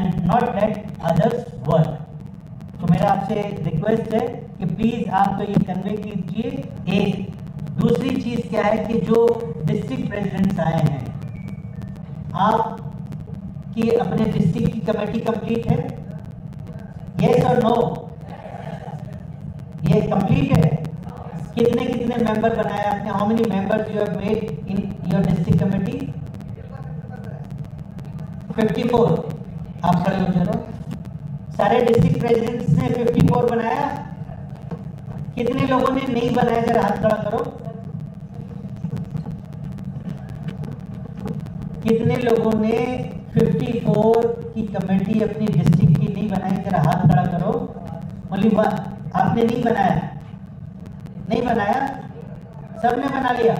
and not let others work. तो मेरा आपसे रिक्वेस्ट है कि प्लीज आप तो ये कन्वे कीजिए। एक दूसरी चीज क्या है कि जो डिस्ट्रिक्ट प्रेसिडेंट्स आए हैं, आप कि अपने डिस्ट्रिक्ट की कमेटी कंप्लीट है? यस और नो? ये कंप्लीट है? कितने कितने मेंबर बनाए आपने? How many members you have made in your district committee? 54। आप खड़े हो चलो। सारे डिस्ट्रिक्ट प्रेसिडेंट्स ने 54 बनाया? कितने लोगों ने नहीं बनाया? जरा हाथ खड़ा करो। कितने लोगों ने 54 की कमेटी अपनी डिस्ट्रिक्ट की नहीं बनाई? जरा हाथ खड़ा करो। Only one. आपने नहीं बनाया? नहीं बनाया? सबने बना लिया?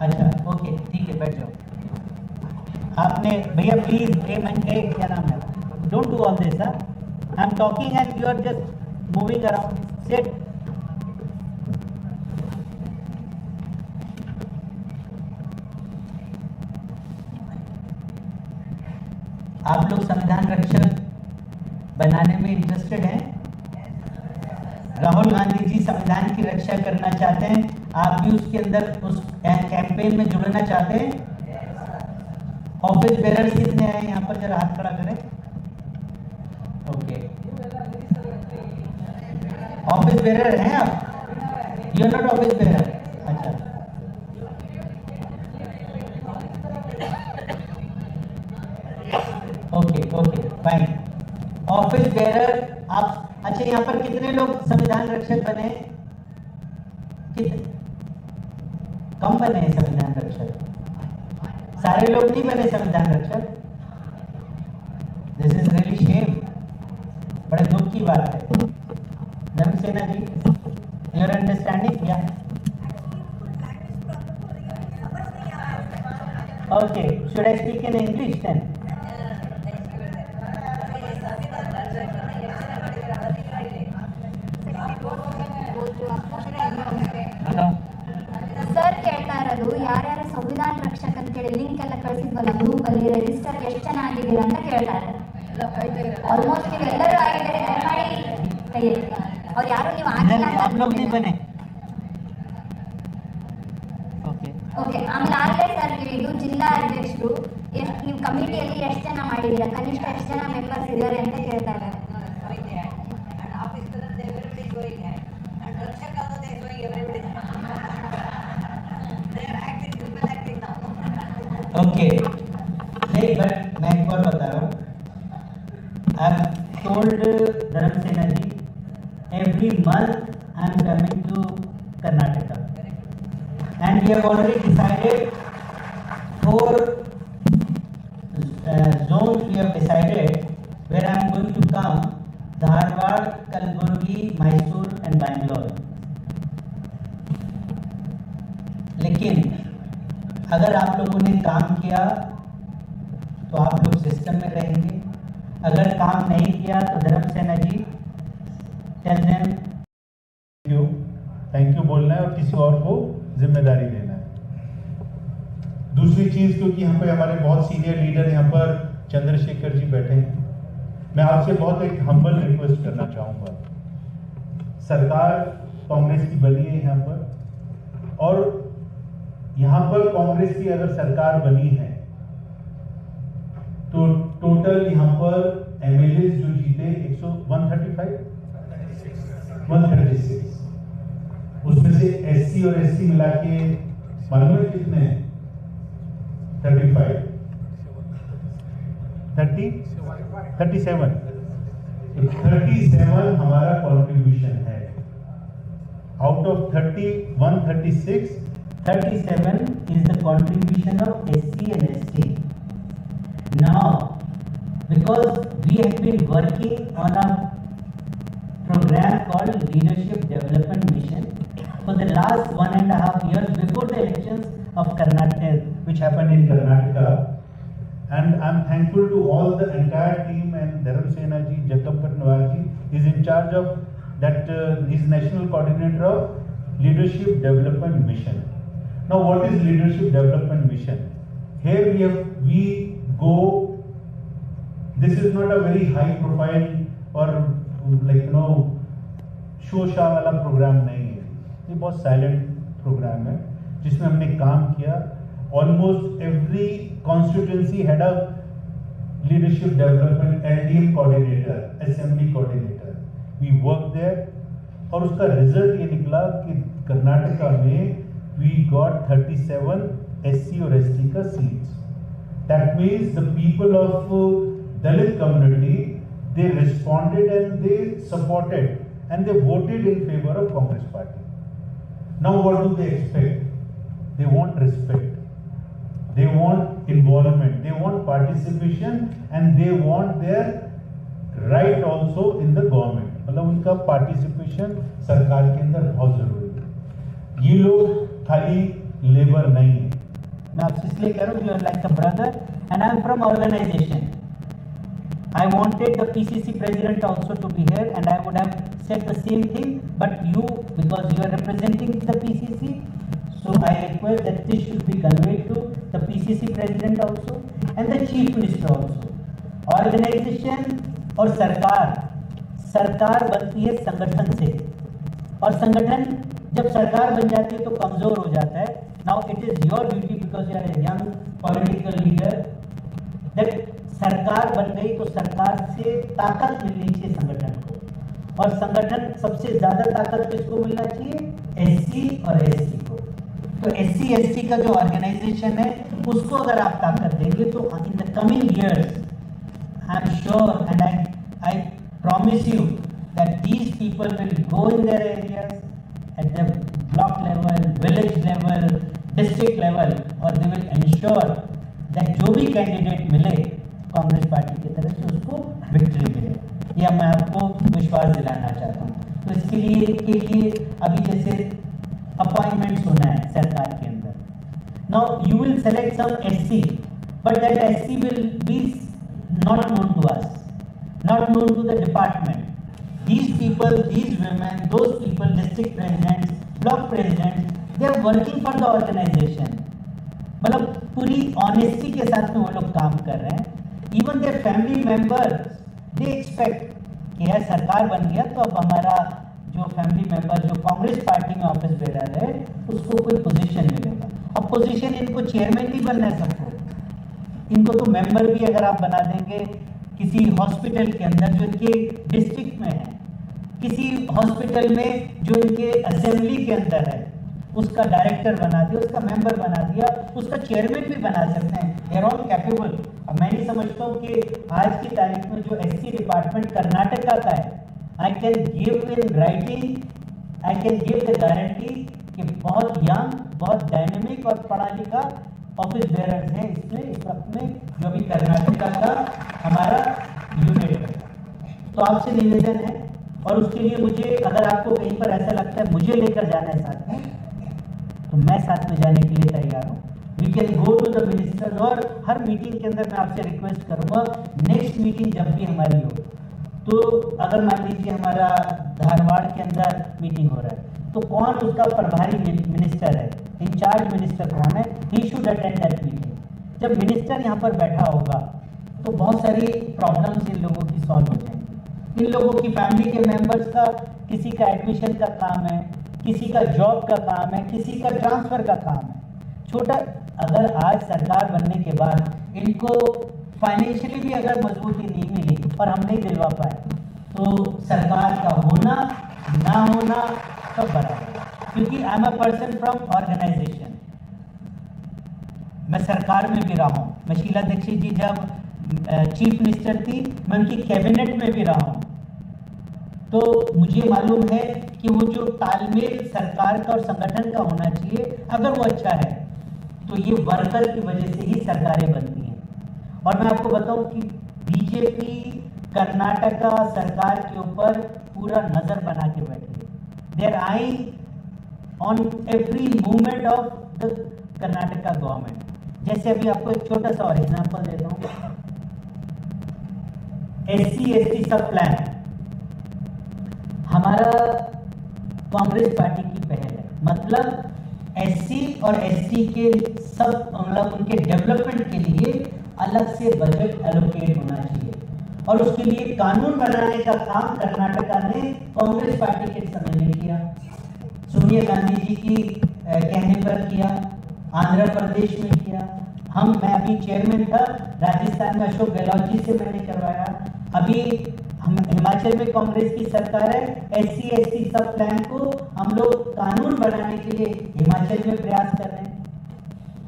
अच्छा, ओके, ठीक है, बैठ जाओ। आपने भैया प्लीज क्या नाम है? Don't do all this. I am talking and you are just moving around. Sit. आप लोग संविधान रक्षक बनाने में इंटरेस्टेड हैं? राहुल गांधी जी संविधान की रक्षा करना चाहते हैं, आप भी उसके अंदर उस कैंपेन में जुड़ना चाहते हैं? ऑफिस बेरर्स कितने हैं यहाँ पर? जरा हाथ खड़ा करें। ओके, ऑफिस बेरर हैं आप? You are not office bearer? अच्छा, okay okay fine. Office bearer आप। अच्छा, यहाँ पर कितने लोग संविधान रक्षक बने? कितने? कम बने हैं संविधान रक्षक? सारे लोग नहीं बने संविधान रक्षक? This is really shame. बड़े दुख की बात है। Dharmasena ji, your understanding? क्या? Okay, should I speak in English then? Sir ಕೇಳ್ತಾ ಇರೋದು, ಯಾರ್ಯಾರು ಸಂವಿಧಾನ ರಕ್ಷಕ ಅಂತ ಹೇಳಿ ಲಿಂಕ್ ಎಲ್ಲ ಕಳಿಸಿದ್ವಲ್ಲ ಗ್ರೂಪ್ ಅಲ್ಲಿ, ರಿಜಿಸ್ಟರ್ ಎಷ್ಟು ಜನ ಆಗಿದ್ದೀರಾ ಅಂತ ಕೇಳ್ತಾ ಇದ್ದಾರೆ. ಆಲ್ಮೋಸ್ಟ್ ನೀವು ಎಲ್ಲರೂ ಆಗಿದ್ದಾರೆ, ದಯಮಾಡಿ ಕೈ ಎತ್ತಿ. ಅವ್ರು ಯಾರು ನೀವು ಆಗಿಲ್ಲ ಅಂತ. ಓಕೆ, ಆಮೇಲೆ ಆಗಲೇ ಸರ್ ಕೇಳಿದ್ದು ಜಿಲ್ಲಾ ಅಧ್ಯಕ್ಷರು ಎಷ್ಟು ನೀವು ಕಮಿಟಿಯಲ್ಲಿ ಎಷ್ಟು ಜನ ಮಾಡಿದ್ದೀರಾ, ಕನಿಷ್ಠ ಎಷ್ಟು ಜನ ಮೆಂಬರ್ಸ್ ಇದ್ದಾರೆ ಅಂತ ಕೇಳ್ತಾ ಇದ್ದಾರೆ. ओके, नहीं, बट मैं एक बार बता रहा हूँ। I told Dharmasena ji every month I am coming to Karnataka and we have already decided 4 zones we have decided where I am going to come: Dharwad, Kalburgi, Mysore and Bangalore. लेकिन अगर आप लोगों ने काम किया तो आप लोग सिस्टम में रहेंगे, अगर काम नहीं किया तो धर्मसेना जी टेल देम थैंक यू बोलना है और किसी और को जिम्मेदारी देना है। दूसरी चीज, क्योंकि यहाँ पे हमारे बहुत सीनियर लीडर यहाँ पर चंद्रशेखर जी बैठे हैं, मैं आपसे बहुत एक हम्बल रिक्वेस्ट करना चाहूँगा। सरकार कांग्रेस की बनी है यहाँ पर, और यहाँ पर कांग्रेस की अगर सरकार बनी है तो टोटल यहाँ पर एमएलए जो जीते 136, उसमें से एससी और एसटी मिला के मालूम है कितने हैं? 37 हमारा कंट्रीब्यूशन है। Out of 136, 37 is the contribution of SC and ST. Now, because we have been working on a program called Leadership Development Mission for the last 1.5 years before the elections of Karnataka, which happened in Karnataka, and I'm thankful to all the entire team, and Dharamsena ji, Jakab Patwar ji is in charge of that, is national coordinator of Leadership Development Mission. Now, what is Leadership Development Mission? Here we go This is not a very high profile or like शोशा वाला programme नहीं है, ये बहुत silent programme है जिसमें हमने काम किया। Almost every constituency had a leadership development LDM coordinator, assembly coordinator, we work there और उसका रिजल्ट ये निकला कि कर्नाटका में वी गॉट 37 SC और ST का seats. That means the people of Dalit community they responded and they supported and they voted in favor of Congress party. Now what do they expect? They want respect, they want involvement, they want participation and they want their right also in the government. मतलब उनका participation सरकार के अंदर बहुत जरूरी है। ये लोग खाली लेबर नहीं है। मैं आपसे इसलिए कह रहा हूँ, you are like a brother and I am from organization. I wanted the PCC president also to be here and I would have said the same thing, but you, because you are representing the PCC, so I request that this should be conveyed to the PCC president also and the chief minister also. Organization और सरकार बनती है संगठन से और संगठन जब सरकार बन जाती है तो कमजोर हो जाता है। Now it is your duty because you are a young political leader that सरकार बन गई तो सरकार से ताकत मिलनी चाहिए संगठन को, और संगठन सबसे ज्यादा ताकत किसको मिलना चाहिए? SC और ST को। तो SC ST का जो ऑर्गेनाइजेशन है उसको अगर आप ताकत देंगे तो in the coming years I am sure and I promise you that these people will go in their areas at the block level, village level, district level और दे विल एंश्योर दैट जो भी candidate मिले Congress party की तरफ से उसको victory मिले। यह मैं आपको विश्वास दिलाना चाहता हूँ। तो इसके लिए अभी जैसे अपॉइंटमेंट्स होना है सरकार के अंदर, now you will select some SC but that SC will be not known to us, not known to the department. these people, these women, those people, district presidents, block presidents, they are working for the organization। मतलब पूरी honesty के साथ में वो लोग काम कर रहे हैं। Even their family members they expect कि यार सरकार बन गया तो अब हमारा जो फैमिली मेंबर जो कांग्रेस पार्टी में ऑफिस बेरर है उसको कोई पोजीशन मिलेगा। अब पोजीशन इनको चेयरमैन नहीं बनना है सबको, इनको तो मेंबर भी अगर आप बना देंगे किसी हॉस्पिटल के अंदर जो इनके डिस्ट्रिक्ट में है, किसी हॉस्पिटल में जो इनके असेंबली के अंदर है उसका डायरेक्टर बना दिया, उसका मेंबर बना दिया, उसका चेयरमैन भी बना सकते हैं। They are all capable. अब मैं नहीं समझता हूँ कि आज की तारीख में जो SC डिपार्टमेंट कर्नाटका का है, I can give in writing, I can give the guarantee कि बहुत यंग, बहुत डायनेमिक और पढ़ा लिखा ऑफिस बेयरर्स हैं इसमें इस वक्त में जो भी कर्नाटका का हमारा यूनिट है। तो आपसे निवेदन है और उसके लिए मुझे अगर आपको कहीं पर ऐसा लगता है मुझे लेकर जाना है साथ में तो मैं साथ में जाने के लिए तैयार हूँ। We can go to the minister और हर मीटिंग के अंदर मैं आपसे रिक्वेस्ट करूँगा नेक्स्ट मीटिंग जब भी हमारी हो तो अगर मान लीजिए हमारा धारवाड़ के अंदर मीटिंग हो रहा है तो कौन उसका प्रभारी मिनिस्टर है, इंचार्ज मिनिस्टर कौन है, he should attend that meeting. जब मिनिस्टर यहाँ पर बैठा होगा तो बहुत सारी प्रॉब्लम्स इन लोगों की सॉल्व हो जाएंगी। इन लोगों की फैमिली के मेंबर्स का किसी का एडमिशन का काम है, किसी का जॉब का काम है, किसी का ट्रांसफर का काम है। छोटा अगर आज सरकार बनने के बाद इनको फाइनेंशियली भी अगर मजबूती नहीं मिली और हम नहीं दिलवा पाए तो सरकार का होना ना होना सब बराबर है। क्योंकि I am a person from organisation, मैं सरकार में भी रहा हूँ। मैं शीला दीक्षित जी जब चीफ मिनिस्टर थी मैं उनकी कैबिनेट में भी रहा हूँ, तो मुझे मालूम है कि वो जो तालमेल सरकार का और संगठन का होना चाहिए अगर वो अच्छा है तो ये वर्कर की वजह से ही सरकारें बनती हैं। और मैं आपको बताऊं कि बीजेपी कर्नाटका सरकार के ऊपर पूरा नजर बना के बैठी है। They are eyeing on every movement of the Karnataka government. जैसे अभी आपको एक छोटा सा और एग्जांपल देता हूँ, SC ST सब प्लान हमारा कांग्रेस पार्टी की पहल है। मतलब SC और ST के सब मतलब उनके डेवलपमेंट के लिए अलग से बजट एलोकेट होना चाहिए। और उसके लिए कानून बनाने का काम कर्नाटका ने कांग्रेस पार्टी के समय में किया, सोनिया गांधी जी की कहने पर किया, आंध्र प्रदेश में किया। मैं अभी चेयरमैन था राजस्थान में, अशोक गहलोत जी से मैंने करवाया। अभी हम हिमाचल में कांग्रेस की सरकार है, SC/ST सब प्लान को हम लोग कानून बनाने के लिए हिमाचल में प्रयास कर रहे हैं।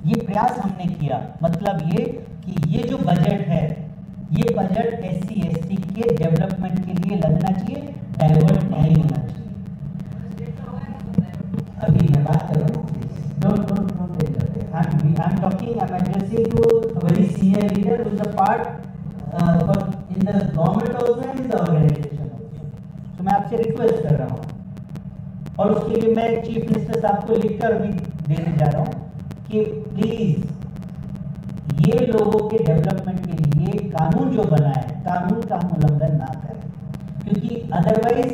ये प्रयास हमने किया, मतलब ये कि ये जो बजट है, ये बजट SC/ST के डेवलपमेंट के लिए लगना चाहिए, डाइवर्ट नहीं होना चाहिए। अभी मैं बात कर रहा हूँ, don't I'm talking, I'm addressing to a very senior leader who is a part in the government also and in the organization also. So मैं आपसे रिक्वेस्ट कर रहा हूँ और उसके लिए मैं चीफ मिनिस्टर साहब को लिखकर भी देने जा रहा हूँ कि प्लीज ये लोगों के डेवलपमेंट के लिए कानून जो बना है, कानून का हम उल्लंघन ना करें, क्योंकि अदरवाइज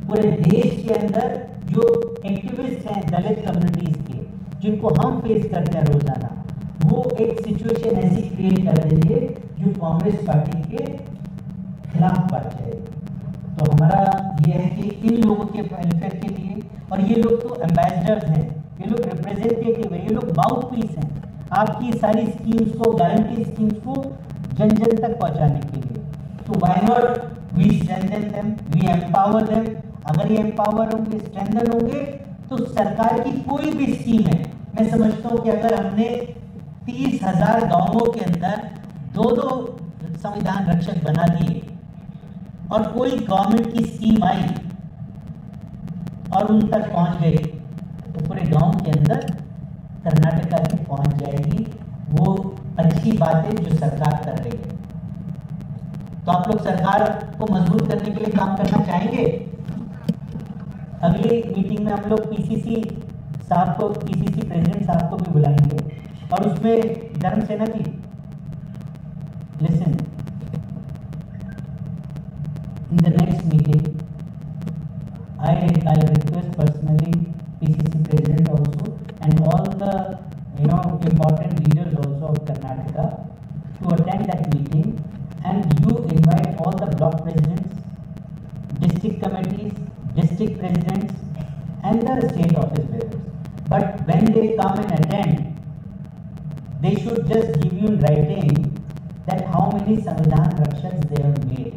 पूरे देश के अंदर जो एक्टिविस्ट हैं दलित कम्युनिटीज के, जिनको हम फेस करते हैं रोजाना, वो एक सिचुएशन ऐसी क्रिएट कर देंगे जो कांग्रेस पार्टी के खिलाफ बढ़ जाएगी। तो हमारा ये है कि इन लोगों के वेलफेयर के लिए, और ये लोग तो एम्बेसडर्स हैं, ये लोग रिप्रेजेंटेटिव हैं, ये लोग माउथ पीस हैं आपकी सारी स्कीम्स को, गारंटी स्कीम्स को जन जन तक पहुंचाने के लिए। तो why not we strengthen them, we empower them. अगर ये एम्पावर होंगे, स्ट्रेंथन होंगे, तो सरकार की कोई भी स्कीम है, मैं समझता हूँ कि अगर हमने 30,000 गांवों के अंदर 2-2 संविधान रक्षक बना दिए और कोई गवर्नमेंट की स्कीम आई और उन तक पहुंच गई, तो पूरे गांव के अंदर कर्नाटका की पहुंच जाएगी वो अच्छी बातें जो सरकार कर रही है। तो आप लोग सरकार को मजबूत करने के लिए काम करना चाहेंगे? अगली मीटिंग में हम लोग PCC साहब को, PCC प्रेसिडेंट साहब को भी बुलाएंगे और उसमें Dharam Sena ji, listen, in the next meeting I request personally PCC president also and all the important leaders also of Karnataka to attend that meeting, and you invite all the block presidents, district committees, district presidents and the state office bearers. But when they come and attend, they should just give you in writing that how many Samvidhan Rakshaks they have made.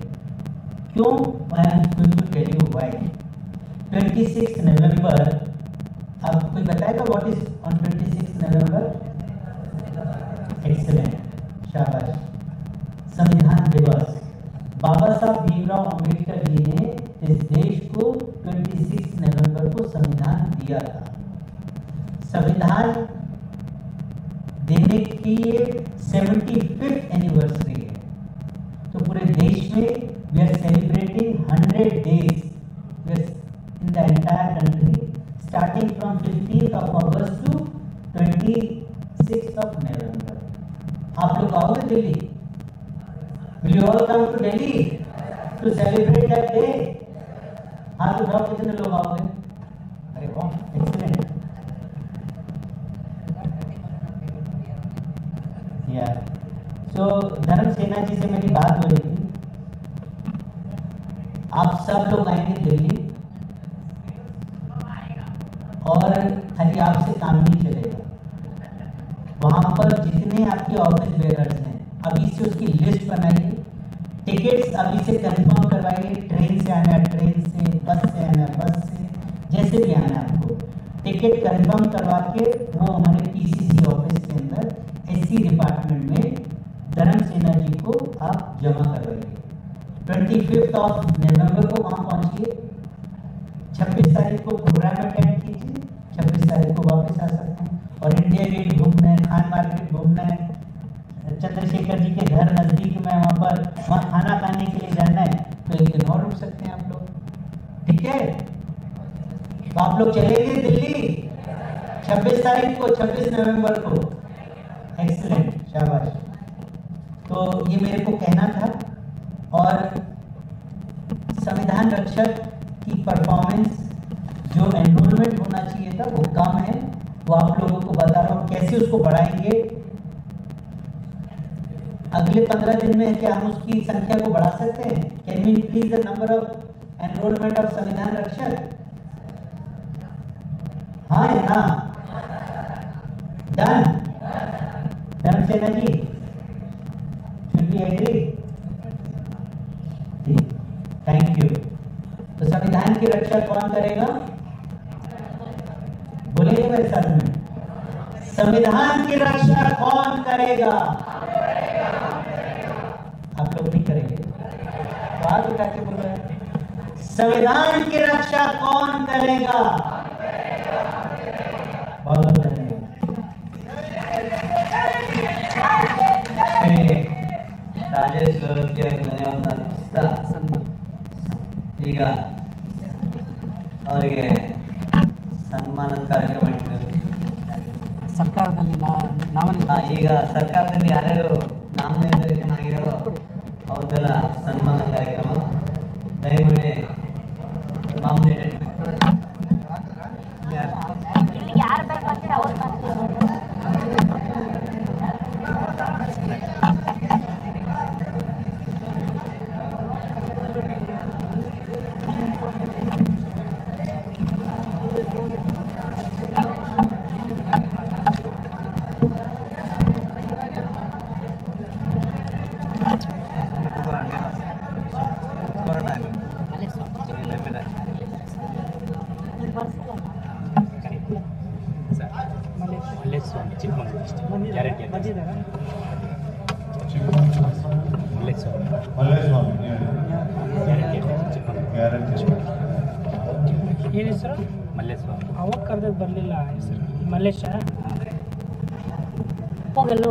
क्यों? I am going to tell you why. 26 नवंबर, अब कोई बताएगा what is on 26 November? Excellent, शाबाश। संविधान दिवस, बाबा साहब भीमराव अंबेडकर जी ने इस देश को 26 नवंबर को संविधान दिया था। संविधान देने की ये 75th एनिवर्सरी है, तो पूरे देश में we are celebrating 100 days in the entire country, starting from 15th of August to 26th of November. आप लोग आओगे Delhi? Will you all come to Delhi to celebrate that day? हाथ उठाओ, कितने लोग आओगे? अरे वाह, excellent. Yeah. So धर्म सेना जी से मेरी बात हो रही थी, आप सब लोग आएंगे दिल्ली और खाली आपसे काम नहीं चलेगा। वहां पर जितने आपके ऑफिस बेयरर्स हैं, अभी से उसकी लिस्ट बनाइए, टिकट्स अभी से कंफर्म करवाइए, ट्रेन से आना है ट्रेन से, बस से आना है बस से, जैसे भी आना है आपको टिकट कंफर्म करवा के वो हमारे PCC ऑफिस के अंदर SC डिपार्टमेंट में धर्म सेना जी को आप जमा करवाइए। 25 नवंबर को वहाँ पहुँचिए, 26 तारीख को प्रोग्राम अटेंड कीजिए, 26 तारीख को वापस आ सकते हैं। और इंडिया गेट घूमना है, खान मार्केट घूमना है, चंद्रशेखर जी के घर नज़दीक में वहाँ खाना खाने के लिए जाना है, तो एक दिन और रुक सकते हैं आप लोग, ठीक है? तो आप लोग चलेंगे दिल्ली 26 तारीख को, 26 नवंबर को। एक्सीलेंट, शाबाश। तो ये मेरे को कहना था। और संविधान रक्षक की परफॉर्मेंस जो एनरोलमेंट होना चाहिए था वो कम है, वो आप लोगों को बता रहा हूँ कैसे उसको बढ़ाएंगे। अगले 15 दिन में क्या हम उसकी संख्या को बढ़ा सकते हैं? Can we increase the number of enrolment of संविधान रक्षक? हाँ या ना? Done done Sena ji, should be agree? Thank you. तो संविधान की रक्षा कौन करेगा? बोलिए मेरे साथ में, संविधान की रक्षा कौन करेगा? आप लोग नहीं करेंगे, बात उठा के बोल रहे हैं। संविधान की रक्षा कौन करेगा? बहुत बहुत धन्यवाद। ರಾಜೇಶ್ ಅವರಿಗೆ ಧನ್ಯವಾದ ಅರ್ಪಿಸ್ತಾ ಈಗ ಅವರಿಗೆ ಸನ್ಮಾನದ ಕಾರ್ಯಕ್ರಮ ಇಟ್ಟಿದ್ದಾರೆ. ಸರ್ಕಾರದಲ್ಲಿ ಈಗ ಸರ್ಕಾರದಲ್ಲಿ ಯಾರ್ಯಾರು ನಾಮಿನೇಷನ್ ಆಗಿರೋ ಅವ್ರದ್ದೆಲ್ಲ ಸನ್ಮಾನ ಕಾರ್ಯಕ್ರಮ ದಯಮಾಡಿ ನಾಮಿನೇಟೆಡ್ ಯಾರು ಬರ್ತಾರೆ ಅವ್ರು ಏನು ಹೆಸರು? ಮಲ್ಲೇಸ್ವಾಮಿ. ಅವಾಗ ಕರೆದಾಗ ಬರಲಿಲ್ಲ ಹೆಸರು ಮಲ್ಲೇಶ. ಹೋಗಲ್ಲ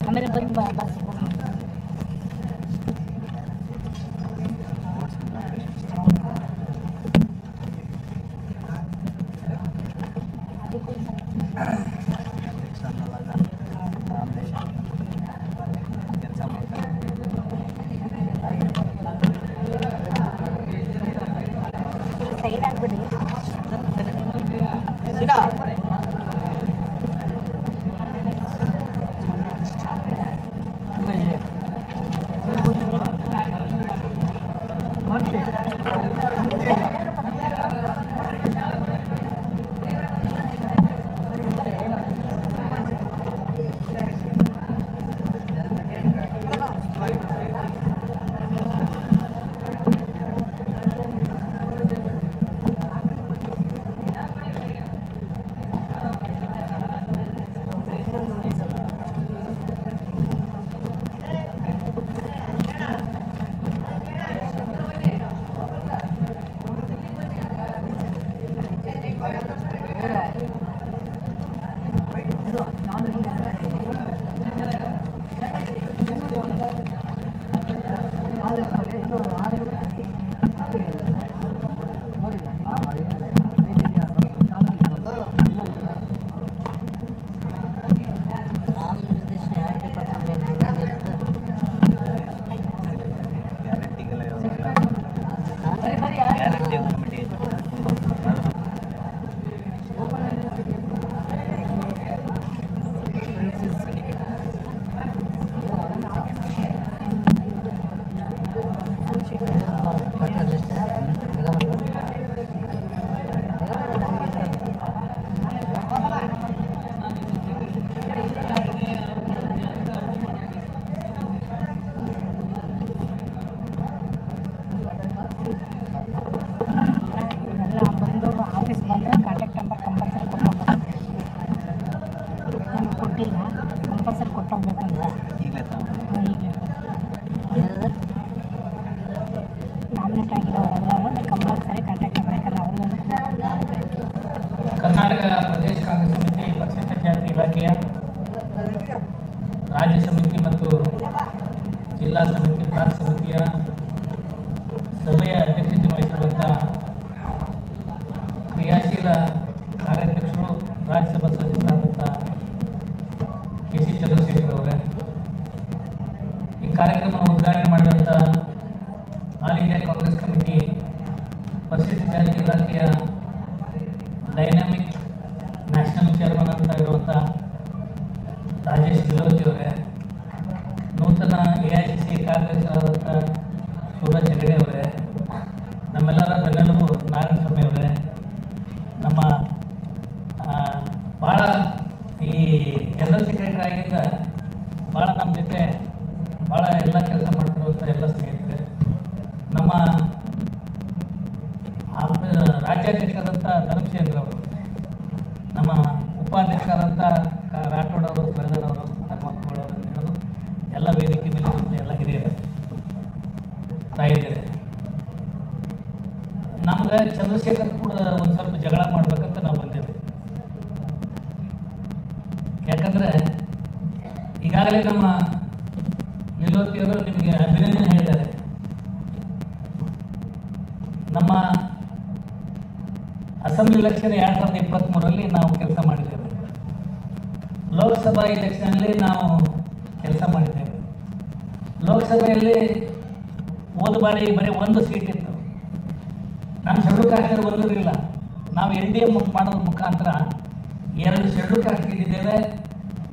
ಆಮೇಲೆ ಬಂದು ಬಸ್ ಕರ್ನಾಟಕ ಪ್ರದೇಶ ಕಾಂಗ್ರೆಸ್ ಸಮಿತಿ ಪರಿಶಿಷ್ಟ ಜಾತಿ ಇಲಾಖೆಯ ರಾಜ್ಯ ಸಮಿತಿ ಮತ್ತು ಜಿಲ್ಲಾ ಸಮಿತಿ ಬ್ಲಾಕ್ ಸಮಿತಿಯ ಸಭೆಯ ಅಧ್ಯಕ್ಷತೆ ವಹಿಸಿರುವಂಥ ಕ್ರಿಯಾಶೀಲ ಕಾರ್ಯಾಧ್ಯಕ್ಷರು ರಾಜ್ಯಸಭಾ ಸದಸ್ಯರಾದಂಥ ಕೆ ಸಿ ಚಂದ್ರಶೇಖರ್ ಅವರೇ, ಈ ಕಾರ್ಯಕ್ರಮ ಉದ್ಘಾಟನೆ ಮಾಡಿದಂಥ ಆಲ್ ಇಂಡಿಯಾ ಕಾಂಗ್ರೆಸ್ ಕಮಿಟಿ ಪರಿಶಿಷ್ಟ ಜಾತಿ ಇಲಾಖೆಯ ಡೈನಾಮಿಕ್ ನ್ಯಾಷನಲ್ ಚೇರ್ಮನ್ ಅಂತ ಇರುವಂಥ ರಾಜೇಶ್ ಗಿಲೋತಿ ಅವರೇ, ನೂತನ AICC ಕಾರ್ಯದರ್ಶಿಯಾದಂಥ ಶಿವರಾಜ್ ಹೆಗಡೆ ಅವರೇ, ನಮ್ಮೆಲ್ಲರ ಬೆನ್ನೆಲುಬು ನಾರಾಯಣ ಸ್ವಾಮಿ ಅವರೇ, ನಮ್ಮ ಭಾಳ ಈ ಜನರಲ್ ಸೆಕ್ರೆಟರಿ ಆಗಿಂದ ಭಾಳ ನಮ್ಮ ಜೊತೆ ಭಾಳ ಎಲ್ಲ ಕೆಲಸ ಮಾಡ್ತಿರುವಂಥ ಎಲ್ಲ ಸ್ನೇಹಿತರೆ, ನಮ್ಮ ರಾಜ್ಯಾಧ್ಯಕ್ಷರಾದಂಥ ಧರ್ಮಶೇಖರ್ ಅವರು, ನಮ್ಮ ಉಪಾಧ್ಯಕ್ಷರಾದಂಥ ರಾಠೋಡ್ ಅವರು, ಬ್ರದರ್ ಅವರು, ಹನುಮಕ್ಕಳು ಅವರು, ಎಲ್ಲ ವೇದಿಕೆ ಮೇಲೆ ಎಲ್ಲ ಹಿರಿಯರು ತಾಯಿದ್ದಾರೆ. ನಮ್ಗೆ ಚಂದ್ರಶೇಖರ್ ಕೂಡ ಒಂದು ಸ್ವಲ್ಪ ಜಗಳ ಮಾಡ್ಬೇಕಂತ ನಾವು ಬಂದಿದ್ದೆ. ಯಾಕಂದ್ರೆ ಈಗಾಗಲೇ ನಮ್ಮ ನಿಲೋತಿಯವರು ನಿಮಗೆ ಅಭಿನಂದನೆ ಹೇಳಿದ್ದಾರೆ. ನಮ್ಮ ಅಸೆಂಬ್ಲಿ ಎಲೆಕ್ಷನ್ 2023ರಲ್ಲಿ ನಾವು ಕೆಲಸ ಮಾಡಿದ್ದೇವೆ. ಲೋಕಸಭಾ ಎಲೆಕ್ಷನಲ್ಲಿ ನಾವು ಕೆಲಸ ಮಾಡಿದ್ದೇವೆ. ಲೋಕಸಭೆಯಲ್ಲಿ ಹೋದ ಬಾರಿ ಬರೀ 1 ಸೀಟ್ ಇತ್ತು. ನಮ್ಮ ಶೆಡ್ಯೂಲ್ ಕಾಸ್ಟರು ಒಂದೂರಿಲ್ಲ. ನಾವು NDA ಮಾಡೋದ್ರ ಮುಖಾಂತರ 2 ಶೆಡ್ಯೂಲ್ ಕಾಸ್ಟ್ ಗೆದ್ದಿದ್ದೇವೆ.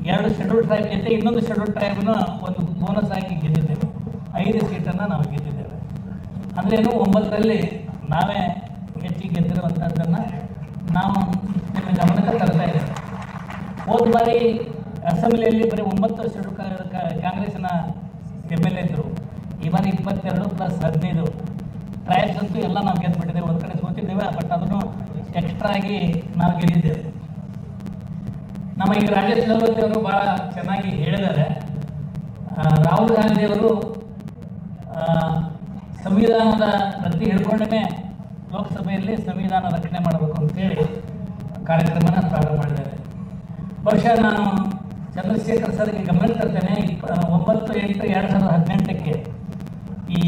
2 ಶೆಡ್ಯೂಲ್ ಟ್ರೈಬ್ ಜೊತೆ ಇನ್ನೊಂದು ಶೆಡ್ಯೂಲ್ ಟ್ರೈಬ್ನ ಒಂದು ಬೋನಸ್ ಆಗಿ ಗೆದ್ದಿದ್ದೇವೆ. 5 ಸೀಟನ್ನು ನಾವು ಗೆದ್ದಿದ್ದೇವೆ. ಅಂದ್ರೇನು 9ರಲ್ಲಿ ನಾವೇ ಹೆಚ್ಚಿಗೆ ಗೆದ್ದಿರುವಂಥದ್ದನ್ನು ನಾವು ನಿಮ್ಮ ಗಮನಕ್ಕೆ ತರ್ತಾ ಇದ್ದೇವೆ. ಹೋದ ಬಾರಿ ಅಸೆಂಬ್ಲಿಯಲ್ಲಿ ಬರೀ 9 ಶೆಡ್ಯೂಲ್ ಕಾಂಗ್ರೆಸ್ನ MLA ಇದ್ದರು. ಈ ಬಾರಿ 22 + 15 ಟ್ರೈಬ್ಸ್ ಅಂತೂ ಎಲ್ಲ ನಾವು ಗೆದ್ದುಬಿಟ್ಟಿದ್ದೇವೆ. ಒಂದು ಕಡೆ ಸೋತಿದ್ದೇವೆ, ಬಟ್ ಅದನ್ನು ಎಕ್ಸ್ಟ್ರಾ ಆಗಿ ನಾವು ಗೆದ್ದಿದ್ದೇವೆ. ನಮ್ಮ ಈಗ ರಾಜೇಶ್ ಲೋತಿ ಅವರು ಭಾಳ ಚೆನ್ನಾಗಿ ಹೇಳಿದ್ದಾರೆ. ರಾಹುಲ್ ಗಾಂಧಿಯವರು ಸಂವಿಧಾನದ ಪ್ರತಿ ಹಿಡ್ಕೊಂಡೇ ಲೋಕಸಭೆಯಲ್ಲಿ ಸಂವಿಧಾನ ರಕ್ಷಣೆ ಮಾಡಬೇಕು ಅಂತೇಳಿ ಕಾರ್ಯಕ್ರಮನ ಪ್ರಾರಂಭ ಮಾಡಿದ್ದಾರೆ. ಬಹುಶಃ ನಾನು ಚಂದ್ರಶೇಖರ್ ಸರ್ಗೆ ಗಮನ ತರ್ತೇನೆ. 9/8/2018ಕ್ಕೆ ಈ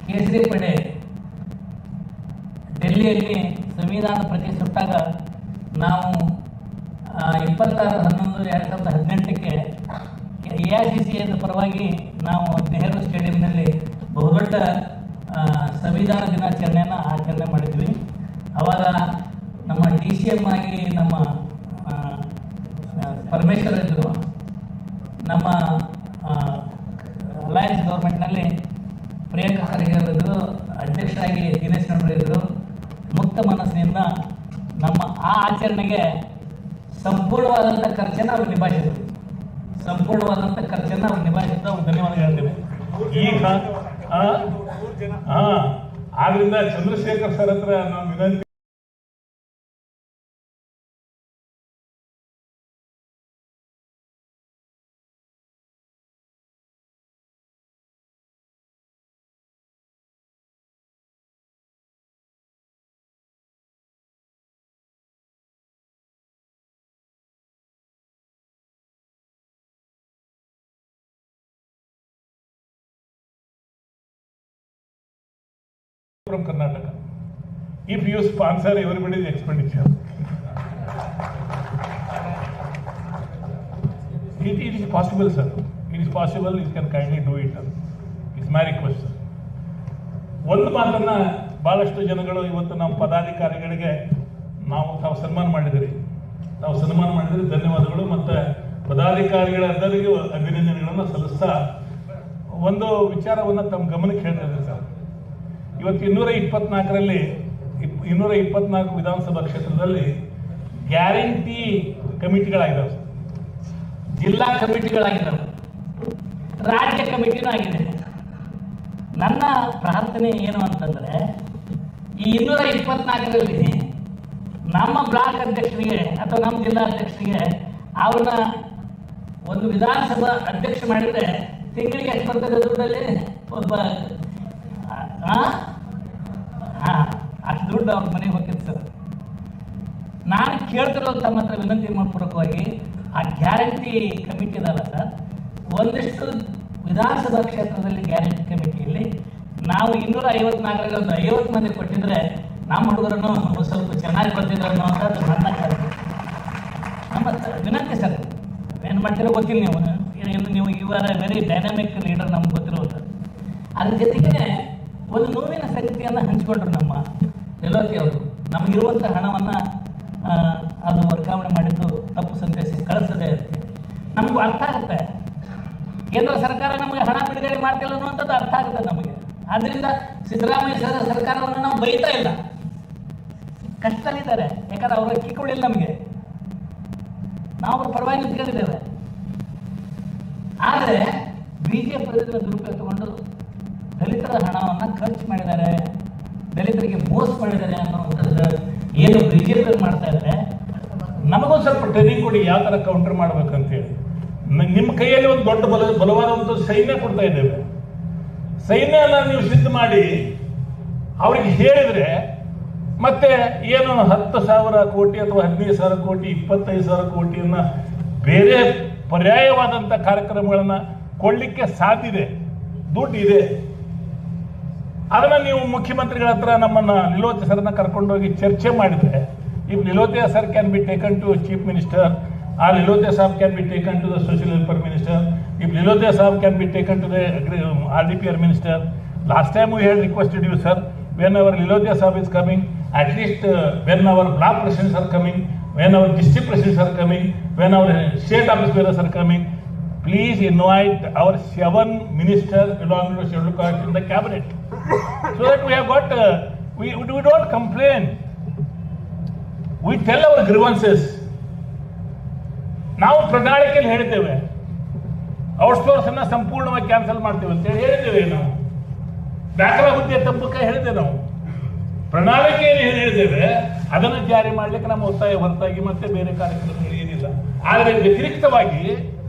ಕೇಸರಿ ಪಡೆ ಡೆಲ್ಲಿಯಲ್ಲಿ ಸಂವಿಧಾನ ಪ್ರತಿ ಸುಟ್ಟಾಗ ನಾವು 26/11/2018ಕ್ಕೆ AICC ಪರವಾಗಿ ನಾವು ನೆಹರು ಸ್ಟೇಡಿಯಂನಲ್ಲಿ ಬಹುದೊಡ್ಡ ಸಂವಿಧಾನ ದಿನಾಚರಣೆಯನ್ನು ಆಚರಣೆ ಮಾಡಿದ್ವಿ. ಆವಾಗ ನಮ್ಮ DCM ಆಗಿ ನಮ್ಮ ಪರಮೇಶ್ವರ್ ಇದ್ದರು. ನಮ್ಮ ಅಲಯನ್ಸ್ ಗೌರ್ಮೆಂಟ್ನಲ್ಲಿ ಪ್ರಿಯಾಂಕಾ ಖರ್ಗೆ ಅವರಿದ್ದರು. ಅಧ್ಯಕ್ಷರಾಗಿ ದಿನೇಶ್ ಗೌಡ್ರು ಇದ್ದರು. ಮುಕ್ತ ಮನಸ್ಸಿನಿಂದ ನಮ್ಮ ಆ ಆಚರಣೆಗೆ ಸಂಪೂರ್ಣವಾದಂಥ ಖರ್ಚನ್ನು ಅವ್ರು ನಿಭಾಯಿಸಿದ್ರು. ಅವ್ರು ಧನ್ಯವಾದ ಹೇಳ್ತೇವೆ. ಈಗ ಆದ್ರಿಂದ ಚಂದ್ರಶೇಖರ್ ಸರ್ ಹತ್ರ ನಾವು ವಿನಂತಿ from Karnataka. If you sponsor everybody's expenditure, it is possible, sir. It is possible. You can kindly do it. It's my request, sir. ಒಂದು ಮಾತನ್ನ ಬಹಳಷ್ಟು ಜನಗಳು ಇವತ್ತು ನಮ್ಮ ಪದಾಧಿಕಾರಿಗಳಿಗೆ ತಾವು ಸನ್ಮಾನ ಮಾಡಿದಿರಿ. ಧನ್ಯವಾದಗಳು. ಮತ್ತು ಪದಾಧಿಕಾರಿಗಳೆಲ್ಲರಿಗೂ ಅಭಿನಂದನೆಗಳನ್ನು ಸಲ್ಲಿಸ್ತಾ ಒಂದು ವಿಚಾರವನ್ನು ತಮ್ಮ ಗಮನಕ್ಕೆ ಹೇಳ್ತಾ ಇದ್ದಾರೆ ಸರ್. ಇವತ್ತು 224 ವಿಧಾನಸಭಾ ಕ್ಷೇತ್ರದಲ್ಲಿ ಗ್ಯಾರಂಟಿ ಕಮಿಟಿಗಳಾಗಿದ್ದಾವೆ, ಜಿಲ್ಲಾ ಕಮಿಟಿಗಳಾಗಿದ್ದಾವೆ, ರಾಜ್ಯ ಕಮಿಟಿನೂ ಆಗಿದೆ. ನನ್ನ ಪ್ರಾರ್ಥನೆ ಏನು ಅಂತಂದರೆ, ಈ 224ರಲ್ಲಿ ನಮ್ಮ ಬ್ಲಾಕ್ ಅಧ್ಯಕ್ಷರಿಗೆ ಅಥವಾ ನಮ್ಮ ಜಿಲ್ಲಾ ಅಧ್ಯಕ್ಷರಿಗೆ ಅವ್ರನ್ನ ಒಂದು ವಿಧಾನಸಭಾ ಅಧ್ಯಕ್ಷ ಮಾಡಿದರೆ ತಿಂಗಳಿಗೆ ಎಷ್ಟು ಬರ್ತದೆ ದುಡ್ಡಲ್ಲಿ? ಒಬ್ಬ ಅಷ್ಟು ದುಡ್ಡು ಅವ್ರ ಮನೆಗೆ ಹೋಗ್ತದೆ ಸರ್. ನಾನು ಕೇಳ್ತಿರೋದು ತಮ್ಮ ಹತ್ರ ವಿನಂತಿ ಪೂರ್ವಕವಾಗಿ, ಆ ಗ್ಯಾರಂಟಿ ಕಮಿಟಿ ಇದಲ್ಲ ಸರ್, ಒಂದಿಷ್ಟು ವಿಧಾನಸಭಾ ಕ್ಷೇತ್ರದಲ್ಲಿ ಗ್ಯಾರಂಟಿ ಕಮಿಟಿಯಲ್ಲಿ ನಾವು 254ರಲ್ಲಿ ಒಂದು 50 ಮಂದಿ ಕೊಟ್ಟಿದ್ರೆ ನಮ್ಮ ಹುಡುಗರನ್ನು ಸ್ವಲ್ಪ ಚೆನ್ನಾಗಿ ಬರ್ತಿದ್ರು ಅನ್ನೋದು ನನ್ನ ನಮ್ಮ ವಿನಂತಿ ಸರ್. ಏನು ಮಾಡ್ತಿರೋ ಗೊತ್ತಿಲ್ಲ ನೀವು ಇವರ ವೆರಿ ಡೈನಾಮಿಕ್ ಲೀಡರ್ ನಮ್ಗೆ ಗೊತ್ತಿರೋದು. ಅದ್ರ ಜೊತೆಗೆ ಒಂದು ನೋವಿನ ಸಂಗತಿಯನ್ನು ಹಂಚಿಕೊಂಡ್ರು ನಮ್ಮ ನಿಲೋತಿ ಅವರು. ನಮಗಿರುವಂಥ ಹಣವನ್ನು ಅದು ವರ್ಗಾವಣೆ ಮಾಡಿದ್ದು ತಪ್ಪು ಸಂದೇಶ ಕಳಿಸದೇ ಇರುತ್ತೆ. ನಮಗೂ ಅರ್ಥ ಆಗುತ್ತೆ. ಕೇಂದ್ರ ಸರ್ಕಾರ ನಮಗೆ ಹಣ ಬಿಡುಗಡೆ ಮಾಡ್ತಿಲ್ಲ ಅನ್ನುವಂಥದ್ದು ಅರ್ಥ ಆಗುತ್ತೆ ನಮಗೆ. ಆದ್ದರಿಂದ ಸಿದ್ದರಾಮಯ್ಯ ಸರ್ಕಾರವನ್ನು ನಾವು ಬೈತಾ ಇಲ್ಲ, ಕಷ್ಟದಲ್ಲಿದ್ದಾರೆ. ಯಾಕಂದ್ರೆ ಅವರು ಅಕ್ಕಿ ಕೊಡಲಿಲ್ಲ ನಮಗೆ, ನಾವು ಅವ್ರ ಪರವಾಗಿ ನಿಂತ್ಕೊಂಡಿದ್ದೇವೆ. ಆದರೆ ಬಿಜೆಪಿ ದುರುಪಯೋಗ ತಗೊಂಡು ದಲಿತರ ಹಣವನ್ನು ಖರ್ಚು ಮಾಡಿದ್ದಾರೆ, ದಲಿತರಿಗೆ ಮೋಸ ಮಾಡಿದ್ದಾರೆ ಅನ್ನುವಂಥದ್ದು ಏನು ಬಿಜೆಪಿ ಮಾಡ್ತಾ ಇದ್ದಾರೆ. ನಮಗೊಂದು ಸ್ವಲ್ಪ ಟ್ರೈನಿಂಗ್ ಕೊಡಿ, ಯಾವ ಥರ ಕೌಂಟರ್ ಮಾಡ್ಬೇಕಂತೇಳಿ. ನಿಮ್ಮ ಕೈಯಲ್ಲಿ ಒಂದು ದೊಡ್ಡ ಬಲವಾದಂಥ ಸೈನ್ಯ ಕೊಡ್ತಾ ಇದ್ದೇವೆ. ಸೈನ್ಯನ ನೀವು ಸಿದ್ಧ ಮಾಡಿ ಅವ್ರಿಗೆ ಹೇಳಿದ್ರೆ ಮತ್ತೆ ಏನು 10,000 ಕೋಟಿ ಅಥವಾ 15,000 ಕೋಟಿ 25,000 ಕೋಟಿಯನ್ನ ಬೇರೆ ಪರ್ಯಾಯವಾದಂಥ ಕಾರ್ಯಕ್ರಮಗಳನ್ನು ಕೊಡಲಿಕ್ಕೆ ಸಾಧ್ಯ ಇದೆ, ದುಡ್ಡು ಇದೆ. ಅದನ್ನು ನೀವು ಮುಖ್ಯಮಂತ್ರಿಗಳ ಹತ್ರ ನಮ್ಮನ್ನ ನಿಲೋತೆ ಸರ್ನ ಕರ್ಕೊಂಡೋಗಿ ಚರ್ಚೆ ಮಾಡಿದ್ರೆ, if Nilote sir can be taken to chief minister, or Nilote Saab can be taken to the Social Welfare Minister, if Nilote Saab can be taken to the RDPR Minister. Last time we had requested you, sir, when our Nilote Saab is coming, at least when our block presidents are coming, when our district presidents are coming, when our state office bearers are coming, please invite our 7 ministers belonging to scheduled caste in the cabinet, so that we have got, we don't complain, we tell our grievances. ನಾವು ಪ್ರಣಾಳಿಕೆಯಲ್ಲಿ ಹೇಳಿದ್ದೇವೆ, outsource ಅನ್ನ ಸಂಪೂರ್ಣವಾಗಿ cancel ಮಾಡ್ತೇವೆ ಅಂತ ಹೇಳಿದ್ದೇವೆ. ನಾವು ದಾಖಲಾ ಹುದ್ದೆ ತಪ್ಪಕ ಹೇಳಿದ್ದೇವೆ. ನಾವು ಪ್ರಣಾಳಿಕೆಯಲ್ಲಿ ಹೇಳಿದ್ದೇವೆ, ಅದನ್ನು ಜಾರಿ ಮಾಡಲಿಕ್ಕೆ ನಮ್ಮ ಒತ್ತಾಯ ಹೊರತಾಗಿ ಮತ್ತೆ ಬೇರೆ ಕಾರ್ಯಕ್ರಮಗಳು ಏನಿಲ್ಲ. ಆದರೆ ವ್ಯತಿರಿಕ್ತವಾಗಿ